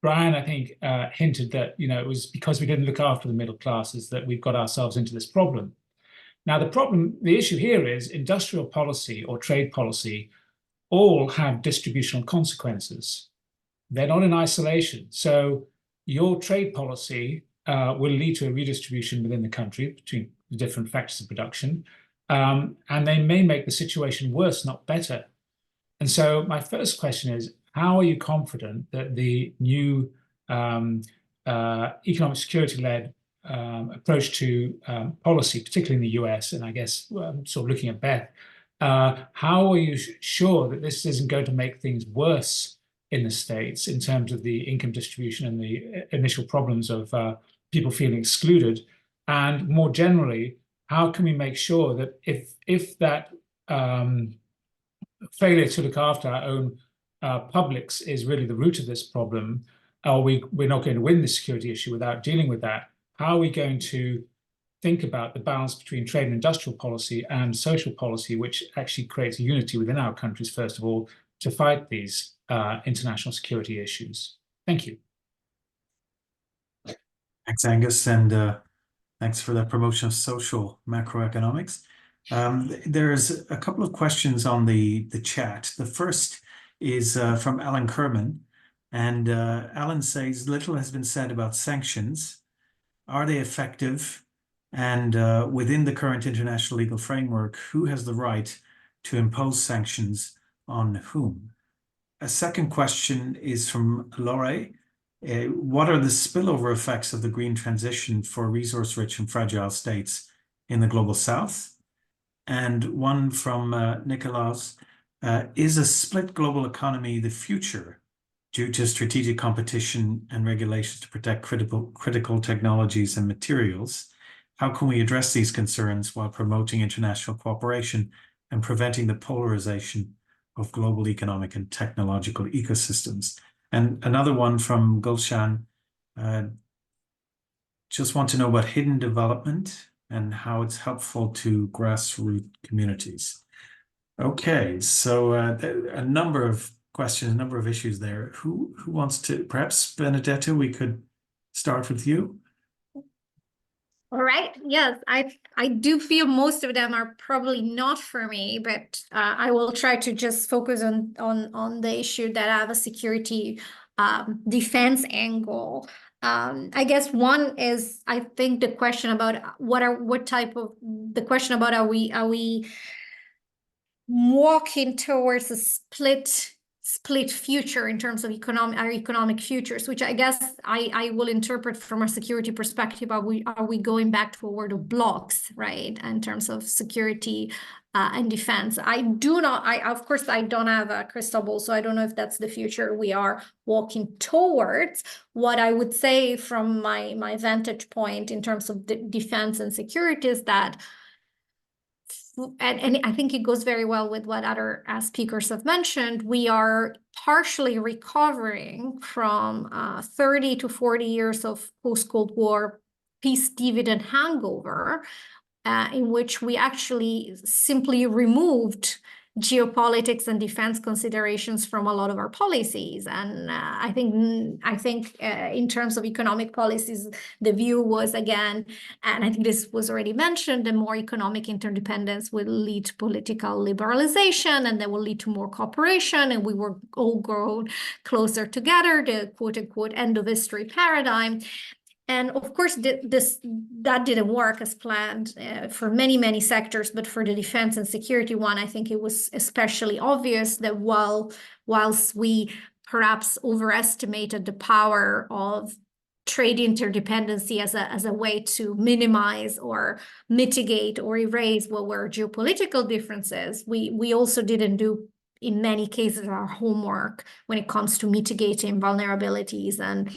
Brian, I think, hinted that, it was because we didn't look after the middle classes that we've got ourselves into this problem. Now, the issue here is industrial policy or trade policy all have distributional consequences. They're not in isolation. So your trade policy will lead to a redistribution within the country between the different factors of production, and they may make the situation worse, not better. And so my first question is, how are you confident that the new economic security-led approach to policy, particularly in the US, and I guess sort of looking at Beth, how are you sure that this isn't going to make things worse in the States in terms of the income distribution and the initial problems of people feeling excluded? And more generally, how can we make sure that if that failure to look after our own publics is really the root of this problem, or we're not going to win the security issue without dealing with that, how are we going to think about the balance between trade and industrial policy and social policy, which actually creates unity within our countries, first of all, to fight these international security issues? Thank you. Thanks, Angus, and thanks for that promotion of social macroeconomics. There's a couple of questions on the chat. The first is from Alan Kerman, and Alan says, little has been said about sanctions. Are they effective? And within the current international legal framework, who has the right to impose sanctions on whom? A second question is from Lore. What are the spillover effects of the green transition for resource-rich and fragile states in the global south? And one from Nicholas, is a split global economy the future due to strategic competition and regulations to protect critical technologies and materials? How can we address these concerns while promoting international cooperation and preventing the polarization of global economic and technological ecosystems? And another one from Gulshan, just want to know about hidden development and how it's helpful to grassroots communities. Okay, so a number of questions, a number of issues there. Who wants to, perhaps Benedetta, we could start with you. All right. Yes, I do feel most of them are probably not for me, but I will try to just focus on the issue that have a security defense angle. I guess one is, I think, the question about the question about are we walking towards a split future in terms of our economic futures, which I guess I will interpret from a security perspective. Are we going back toward blocks, right, in terms of security and defense? Of course, I don't have a crystal ball, so I don't know if that's the future we are walking towards. What I would say from my vantage point in terms of defense and security is that, and I think it goes very well with what other speakers have mentioned, we are partially recovering from 30 to 40 years of post-Cold War peace dividend hangover, in which we actually simply removed geopolitics and defense considerations from a lot of our policies. And I think in terms of economic policies, the view was, again, and I think this was already mentioned, the more economic interdependence will lead to political liberalization, and that will lead to more cooperation, and we will all grow closer together, the quote-unquote end of history paradigm. And of course, that didn't work as planned for many sectors, but for the defense and security one, I think it was especially obvious that whilst we perhaps overestimated the power of trade interdependency as a way to minimize or mitigate or erase what were geopolitical differences, we also didn't do, in many cases, our homework when it comes to mitigating vulnerabilities and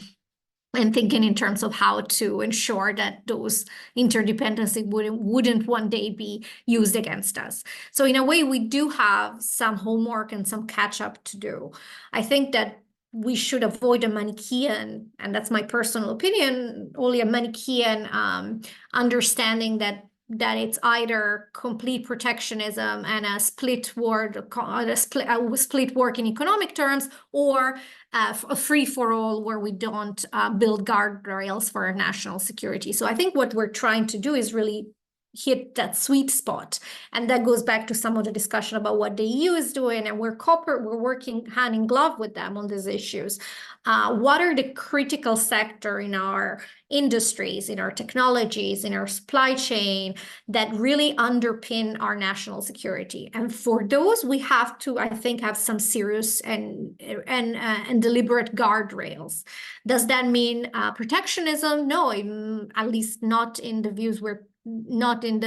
thinking in terms of how to ensure that those interdependencies wouldn't one day be used against us. So in a way, we do have some homework and some catch up to do. I think that we should avoid a Manichaean, and that's my personal opinion, only a Manichaean understanding that it's either complete protectionism and a split work in economic terms, or a free-for-all where we don't build guardrails for our national security. So I think what we're trying to do is really hit that sweet spot. And that goes back to some of the discussion about what the EU is doing, and we're working hand in glove with them on these issues. What are the critical sector in our industries, in our technologies, in our supply chain that really underpin our national security? And for those, we have to, I think, have some serious and deliberate guardrails. Does that mean protectionism? No, at least not in the views not in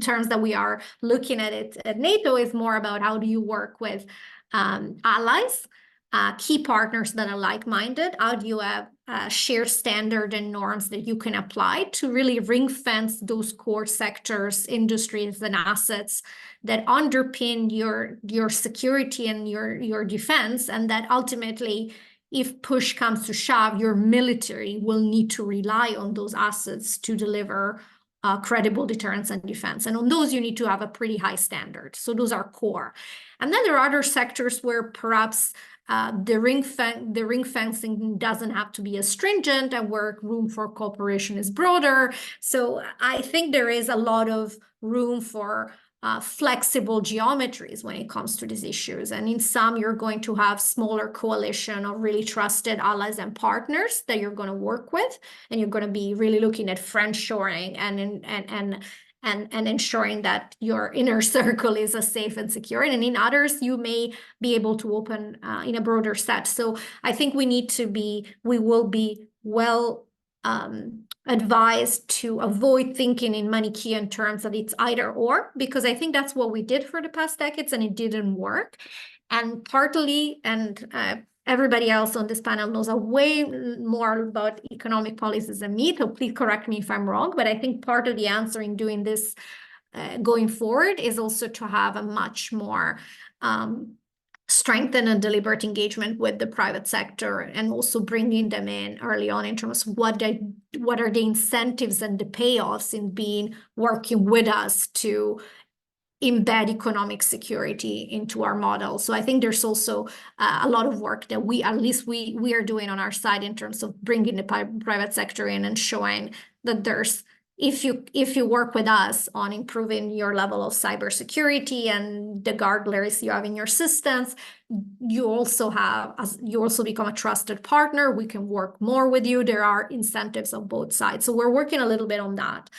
terms that we are looking at it at NATO. Is more about how do you work with allies, key partners that are like-minded. How do you have shared standard and norms that you can apply to really ring fence those core sectors, industries, and assets that underpin your security and your defense, and that ultimately, if push comes to shove, your military will need to rely on those assets to deliver credible deterrence and defense. And on those, you need to have a pretty high standard. So those are core. And then there are other sectors where perhaps the ring fencing doesn't have to be as stringent, and where room for cooperation is broader. So I think there is a lot of room for flexible geometries when it comes to these issues. And in some, you're going to have smaller coalition of really trusted allies and partners that you're going to work with, and you're going to be really looking at friendshoring and ensuring that your inner circle is as safe and secure. And in others, you may be able to open in a broader set. So I think we will be well advised to avoid thinking in Manichaean terms that it's either or, because I think that's what we did for the past decades and it didn't work. And partly, everybody else on this panel knows a way more about economic policies than me, so please correct me if I'm wrong, but I think part of the answer in doing this going forward is also to have a much more strengthen and deliberate engagement with the private sector, and also bringing them in early on in terms of what are the incentives and the payoffs in working with us to embed economic security into our model. So I think there's also a lot of work that we are doing on our side in terms of bringing the private sector in and showing that there's, if you work with us on improving your level of cybersecurity and the guardrails you have in your systems, you also become a trusted partner. We can work more with you. There are incentives on both sides. So we're working a little bit on that.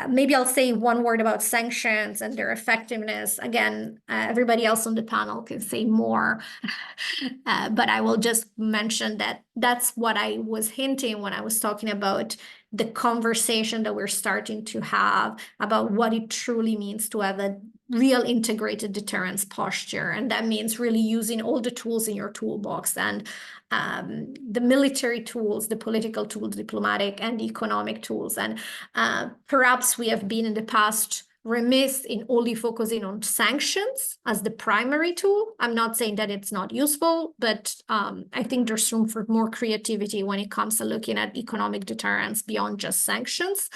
Maybe I'll say one word about sanctions and their effectiveness. Again, everybody else on the panel can say more, but I will just mention that that's what I was hinting when I was talking about the conversation that we're starting to have about what it truly means to have a real integrated deterrence posture. And that means really using all the tools in your toolbox, and the military tools, the political tools, diplomatic and economic tools. And perhaps we have been in the past remiss in only focusing on sanctions as the primary tool. I'm not saying that it's not useful, but I think there's room for more creativity when it comes to looking at economic deterrence beyond just sanctions.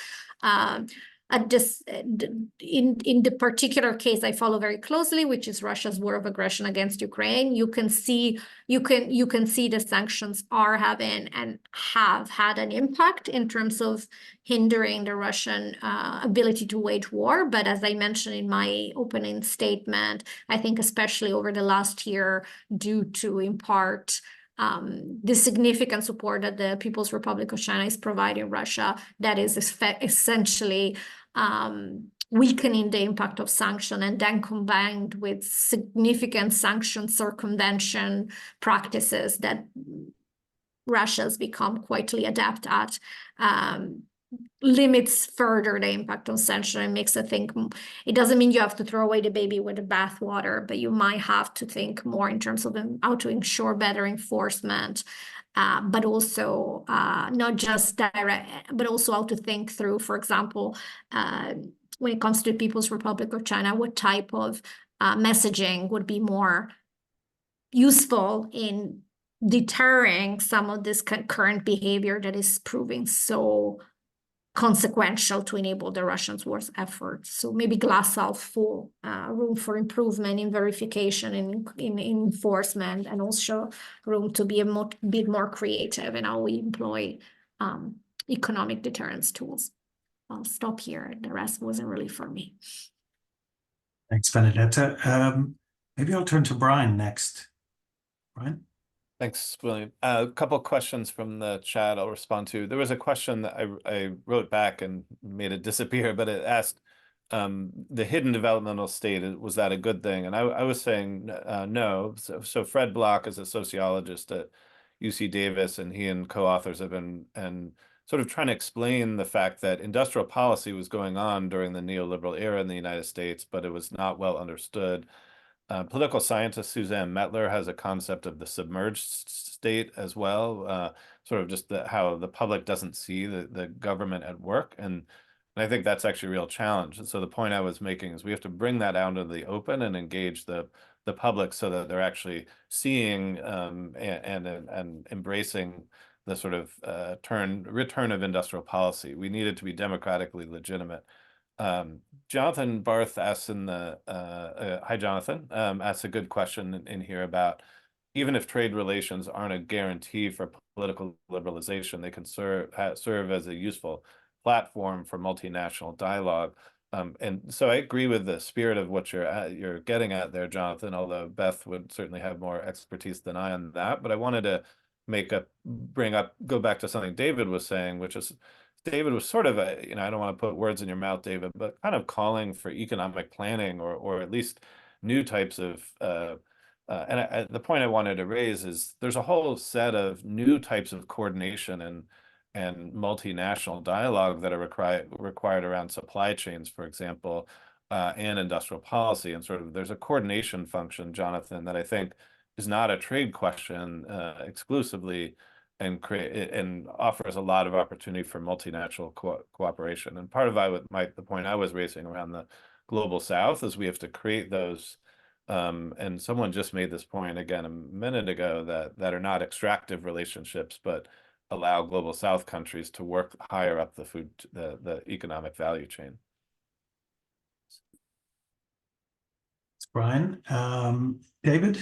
in the particular case I follow very closely, which is Russia's war of aggression against Ukraine, you can see the sanctions are having and have had an impact in terms of hindering the Russian ability to wage war. But as I mentioned in my opening statement, I think especially over the last year, due to in part the significant support that the People's Republic of China is providing Russia, that is essentially weakening the impact of sanction, and then combined with significant sanction circumvention practices that Russia's become quietly adept at, limits further the impact on sanction and makes it think. It doesn't mean you have to throw away the baby with the bathwater, but you might have to think more in terms of how to ensure better enforcement, but also not just direct, but also how to think through, for example, when it comes to the People's Republic of China, what type of messaging would be more useful in deterring some of this current behavior that is proving so consequential to enable the Russians' war's efforts. So maybe glass half full, room for improvement in verification and in enforcement, and also room to be a bit more creative in how we employ economic deterrence tools. I'll stop here. The rest wasn't really for me. Thanks, Benedetta. Maybe I'll turn to Brian next. Brian? Thanks, William. A couple of questions from the chat I'll respond to. There was a question that I wrote back and made it disappear, but it asked the hidden developmental state, was that a good thing? And I was saying no. So Fred Block is a sociologist at UC Davis, and he and co-authors have been sort of trying to explain the fact that industrial policy was going on during the neoliberal era in the United States, but it was not well understood. Political scientist Suzanne Mettler has a concept of the submerged state as well, sort of just how the public doesn't see the government at work. And I think that's actually a real challenge. And so the point I was making is we have to bring that out into the open and engage the public so that they're actually seeing and embracing the sort of return of industrial policy. We need it to be democratically legitimate. Jonathan Barth asks hi Jonathan, asks a good question in here about, even if trade relations aren't a guarantee for political liberalization, they can serve as a useful platform for multinational dialogue. And so I agree with the spirit of what you're getting at there, Jonathan, although Beth would certainly have more expertise than I on that. But I wanted to go back to something David was saying, which is, David was sort of I don't want to put words in your mouth, David, but kind of calling for economic planning or at least new types of, the point I wanted to raise is there's a whole set of new types of coordination and multinational dialogue that are required around supply chains, for example, and industrial policy. And sort of there's a coordination function, Jonathan, that I think is not a trade question exclusively, and offers a lot of opportunity for multinational cooperation. And part of the point I was raising around the global South is we have to create those, and someone just made this point again a minute ago, that are not extractive relationships, but allow global South countries to work higher up the economic value chain. Thanks, Brian. David?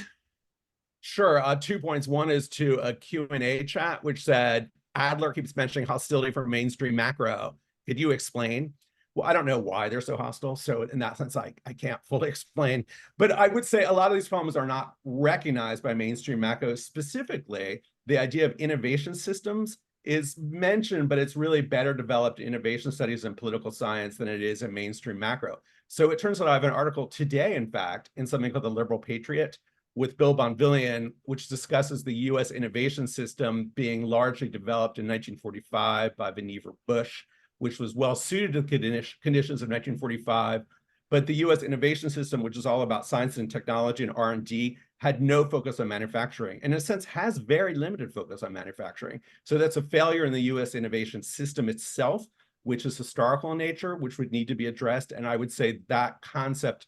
Sure. 2 points. One is to a Q&A chat, which said, Adler keeps mentioning hostility for mainstream macro. Could you explain? Well, I don't know why they're so hostile. So in that sense, I can't fully explain. But I would say a lot of these problems are not recognized by mainstream macro. Specifically, the idea of innovation systems is mentioned, but it's really better developed innovation studies in political science than it is in mainstream macro. So it turns out I have an article today, in fact, in something called The Liberal Patriot, with Bill Bonvillian, which discusses the U.S. innovation system being largely developed in 1945 by Vannevar Bush, which was well suited to the conditions of 1945. But the U.S. innovation system, which is all about science and technology and R&D, had no focus on manufacturing, and in a sense has very limited focus on manufacturing. So that's a failure in the U.S. innovation system itself, which is historical in nature, which would need to be addressed. And I would say that concept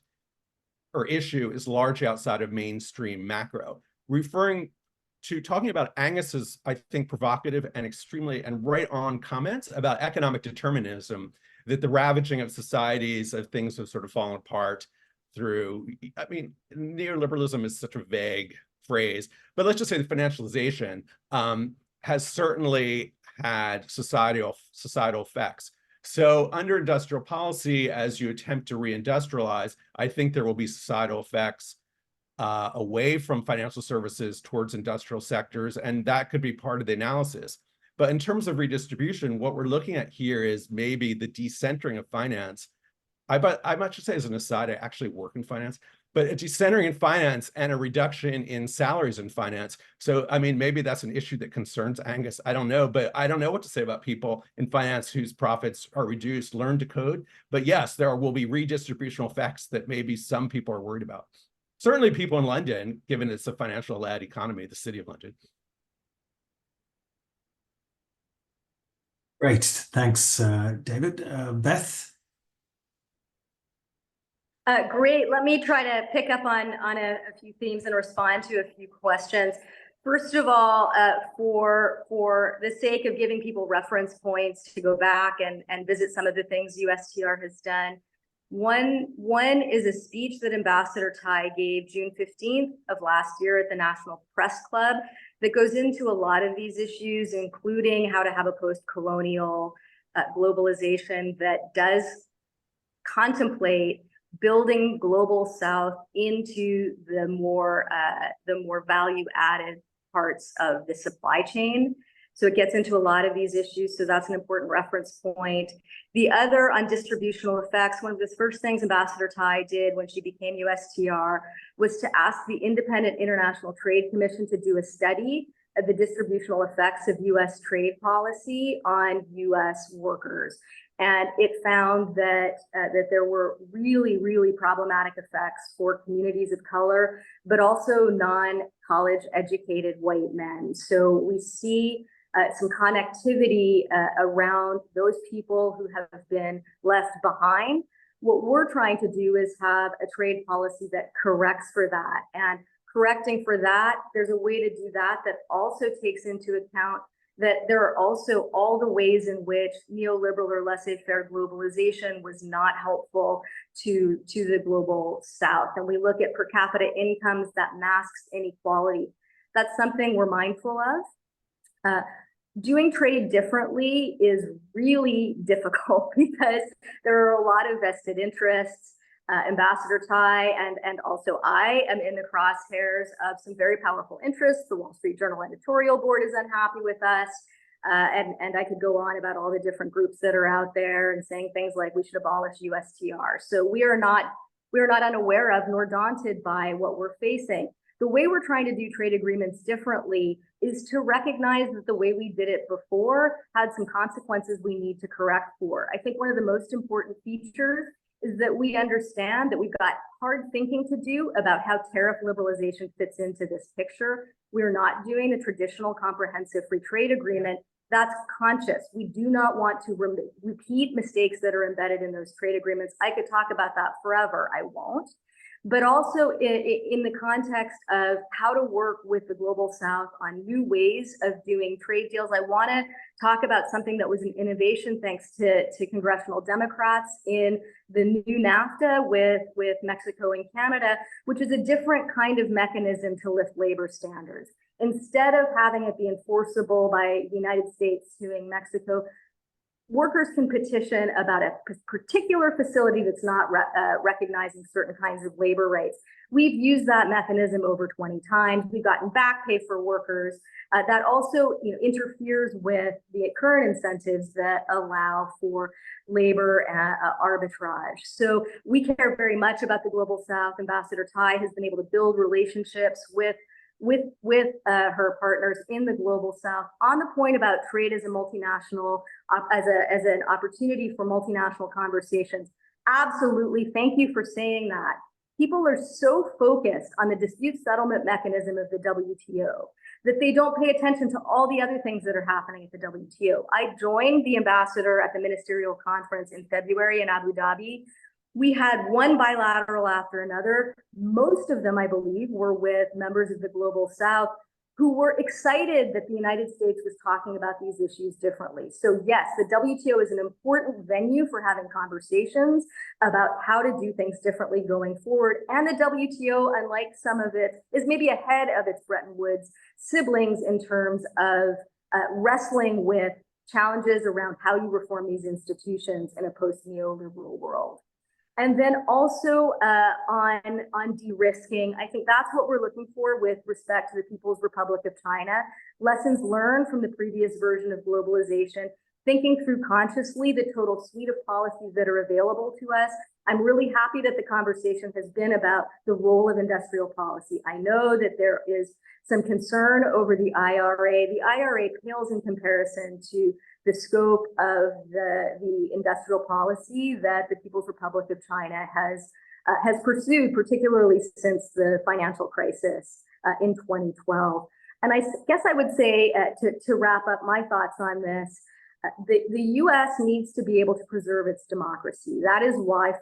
or issue is largely outside of mainstream macro. Talking about Angus's, I think, provocative and extremely and right on comments about economic determinism, that the ravaging of societies, of things have sort of fallen apart through, I mean, neoliberalism is such a vague phrase, but let's just say the financialization has certainly had societal effects. So under industrial policy, as you attempt to reindustrialize, I think there will be societal effects away from financial services towards industrial sectors, and that could be part of the analysis. But in terms of redistribution, what we're looking at here is maybe the decentering of finance. I might just say as an aside, I actually work in finance, but a decentering in finance and a reduction in salaries in finance. So, I mean, maybe that's an issue that concerns Angus. I don't know, but I don't know what to say about people in finance whose profits are reduced, learn to code. But yes, there will be redistributional effects that maybe some people are worried about. Certainly people in London, given it's a financial-led economy, the city of London. Great, thanks, David. Beth? Great. Let me try to pick up on a few themes and respond to a few questions. First of all, for the sake of giving people reference points to go back and visit some of the things USTR has done, one is a speech that Ambassador Tai gave June 15th of last year at the National Press Club that goes into a lot of these issues, including how to have a post-colonial globalization that does contemplate building global South into the more value-added parts of the supply chain. So it gets into a lot of these issues. So that's an important reference point. The other on distributional effects, one of the first things Ambassador Tai did when she became USTR was to ask the Independent International Trade Commission to do a study of the distributional effects of US trade policy on US workers. And it found that there were really, really problematic effects for communities of color, but also non-college educated white men. So we see some connectivity around those people who have been left behind. What we're trying to do is have a trade policy that corrects for that. And correcting for that, there's a way to do that that also takes into account that there are also all the ways in which neoliberal or laissez-faire globalization was not helpful to the global South. And we look at per capita incomes that masks inequality. That's something we're mindful of. Doing trade differently is really difficult because there are a lot of vested interests. Ambassador Tai and also I am in the crosshairs of some very powerful interests. The Wall Street Journal editorial board is unhappy with us. And I could go on about all the different groups that are out there and saying things like we should abolish USTR. So we are not unaware of nor daunted by what we're facing. The way we're trying to do trade agreements differently is to recognize that the way we did it before had some consequences we need to correct for. I think one of the most important features is that we understand that we've got hard thinking to do about how tariff liberalization fits into this picture. We're not doing the traditional comprehensive free trade agreement. That's conscious. We do not want to repeat mistakes that are embedded in those trade agreements. I could talk about that forever. I won't. But also in the context of how to work with the global South on new ways of doing trade deals, I want to talk about something that was an innovation thanks to congressional Democrats in the new NAFTA with Mexico and Canada, which is a different kind of mechanism to lift labor standards. Instead of having it be enforceable by the United States suing Mexico, workers can petition about a particular facility that's not recognizing certain kinds of labor rights. We've used that mechanism over 20 times. We've gotten back pay for workers. That also interferes with the current incentives that allow for labor arbitrage. So we care very much about the Global South. Ambassador Tai has been able to build relationships with her partners in the global South on the point about trade as a multinational, as an opportunity for multinational conversations. Absolutely, thank you for saying that. People are so focused on the dispute settlement mechanism of the WTO that they don't pay attention to all the other things that are happening at the WTO. I joined the ambassador at the ministerial conference in February in Abu Dhabi. We had one bilateral after another. Most of them, I believe, were with members of the Global South who were excited that the United States was talking about these issues differently. So yes, the WTO is an important venue for having conversations about how to do things differently going forward. And the WTO, unlike some of it, is maybe ahead of its Bretton Woods siblings in terms of wrestling with challenges around how you reform these institutions in a post-neoliberal world. And then also on de-risking, I think that's what we're looking for with respect to the People's Republic of China. Lessons learned from the previous version of globalization, thinking through consciously the total suite of policies that are available to us. I'm really happy that the conversation has been about the role of industrial policy. I know that there is some concern over the IRA. The IRA pales in comparison to the scope of the industrial policy that the People's Republic of China has pursued, particularly since the financial crisis in 2012. And I guess I would say, to wrap up my thoughts on this, the U.S. needs to be able to preserve its democracy. That is why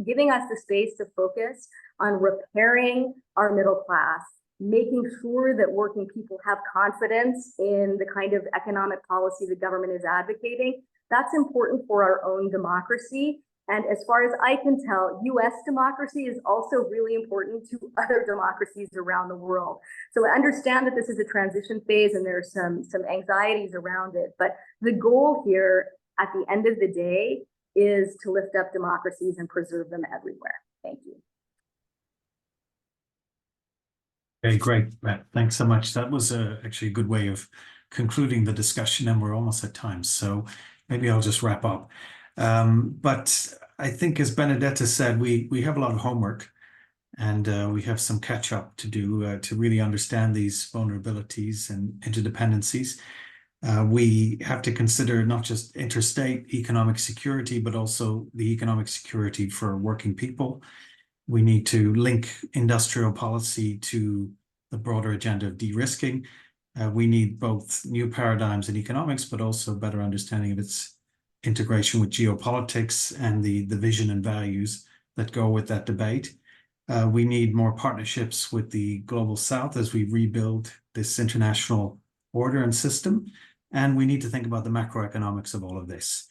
giving us the space to focus on repairing our middle class, making sure that working people have confidence in the kind of economic policy the government is advocating, that's important for our own democracy. And as far as I can tell, US democracy is also really important to other democracies around the world. So I understand that this is a transition phase and there's some anxieties around it, but the goal here at the end of the day is to lift up democracies and preserve them everywhere. Thank you. Okay, great, Matt. Thanks so much. That was actually a good way of concluding the discussion, and we're almost at time, so maybe I'll just wrap up. But I think, as Benedetta said, we have a lot of homework, and we have some catch up to do to really understand these vulnerabilities and interdependencies. We have to consider not just interstate economic security, but also the economic security for working people. We need to link industrial policy to the broader agenda of de-risking. We need both new paradigms in economics, but also better understanding of its integration with geopolitics and the vision and values that go with that debate. We need more partnerships with the Global South as we rebuild this international order and system. And we need to think about the macroeconomics of all of this.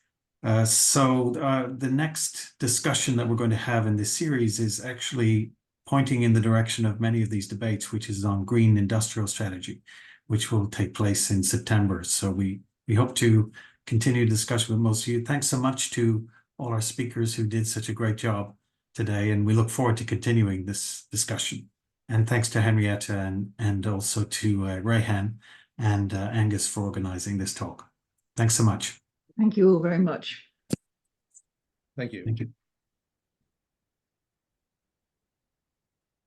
So the next discussion that we're going to have in this series is actually pointing in the direction of many of these debates, which is on green industrial strategy, which will take place in September. So we hope to continue discussion with most of you. Thanks so much to all our speakers who did such a great job today, and we look forward to continuing this discussion. And thanks to Henrietta and also to Rayhan and Angus for organizing this talk. Thanks so much. Thank you all very much. Thank you. Thank you.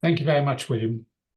Thank you very much, William.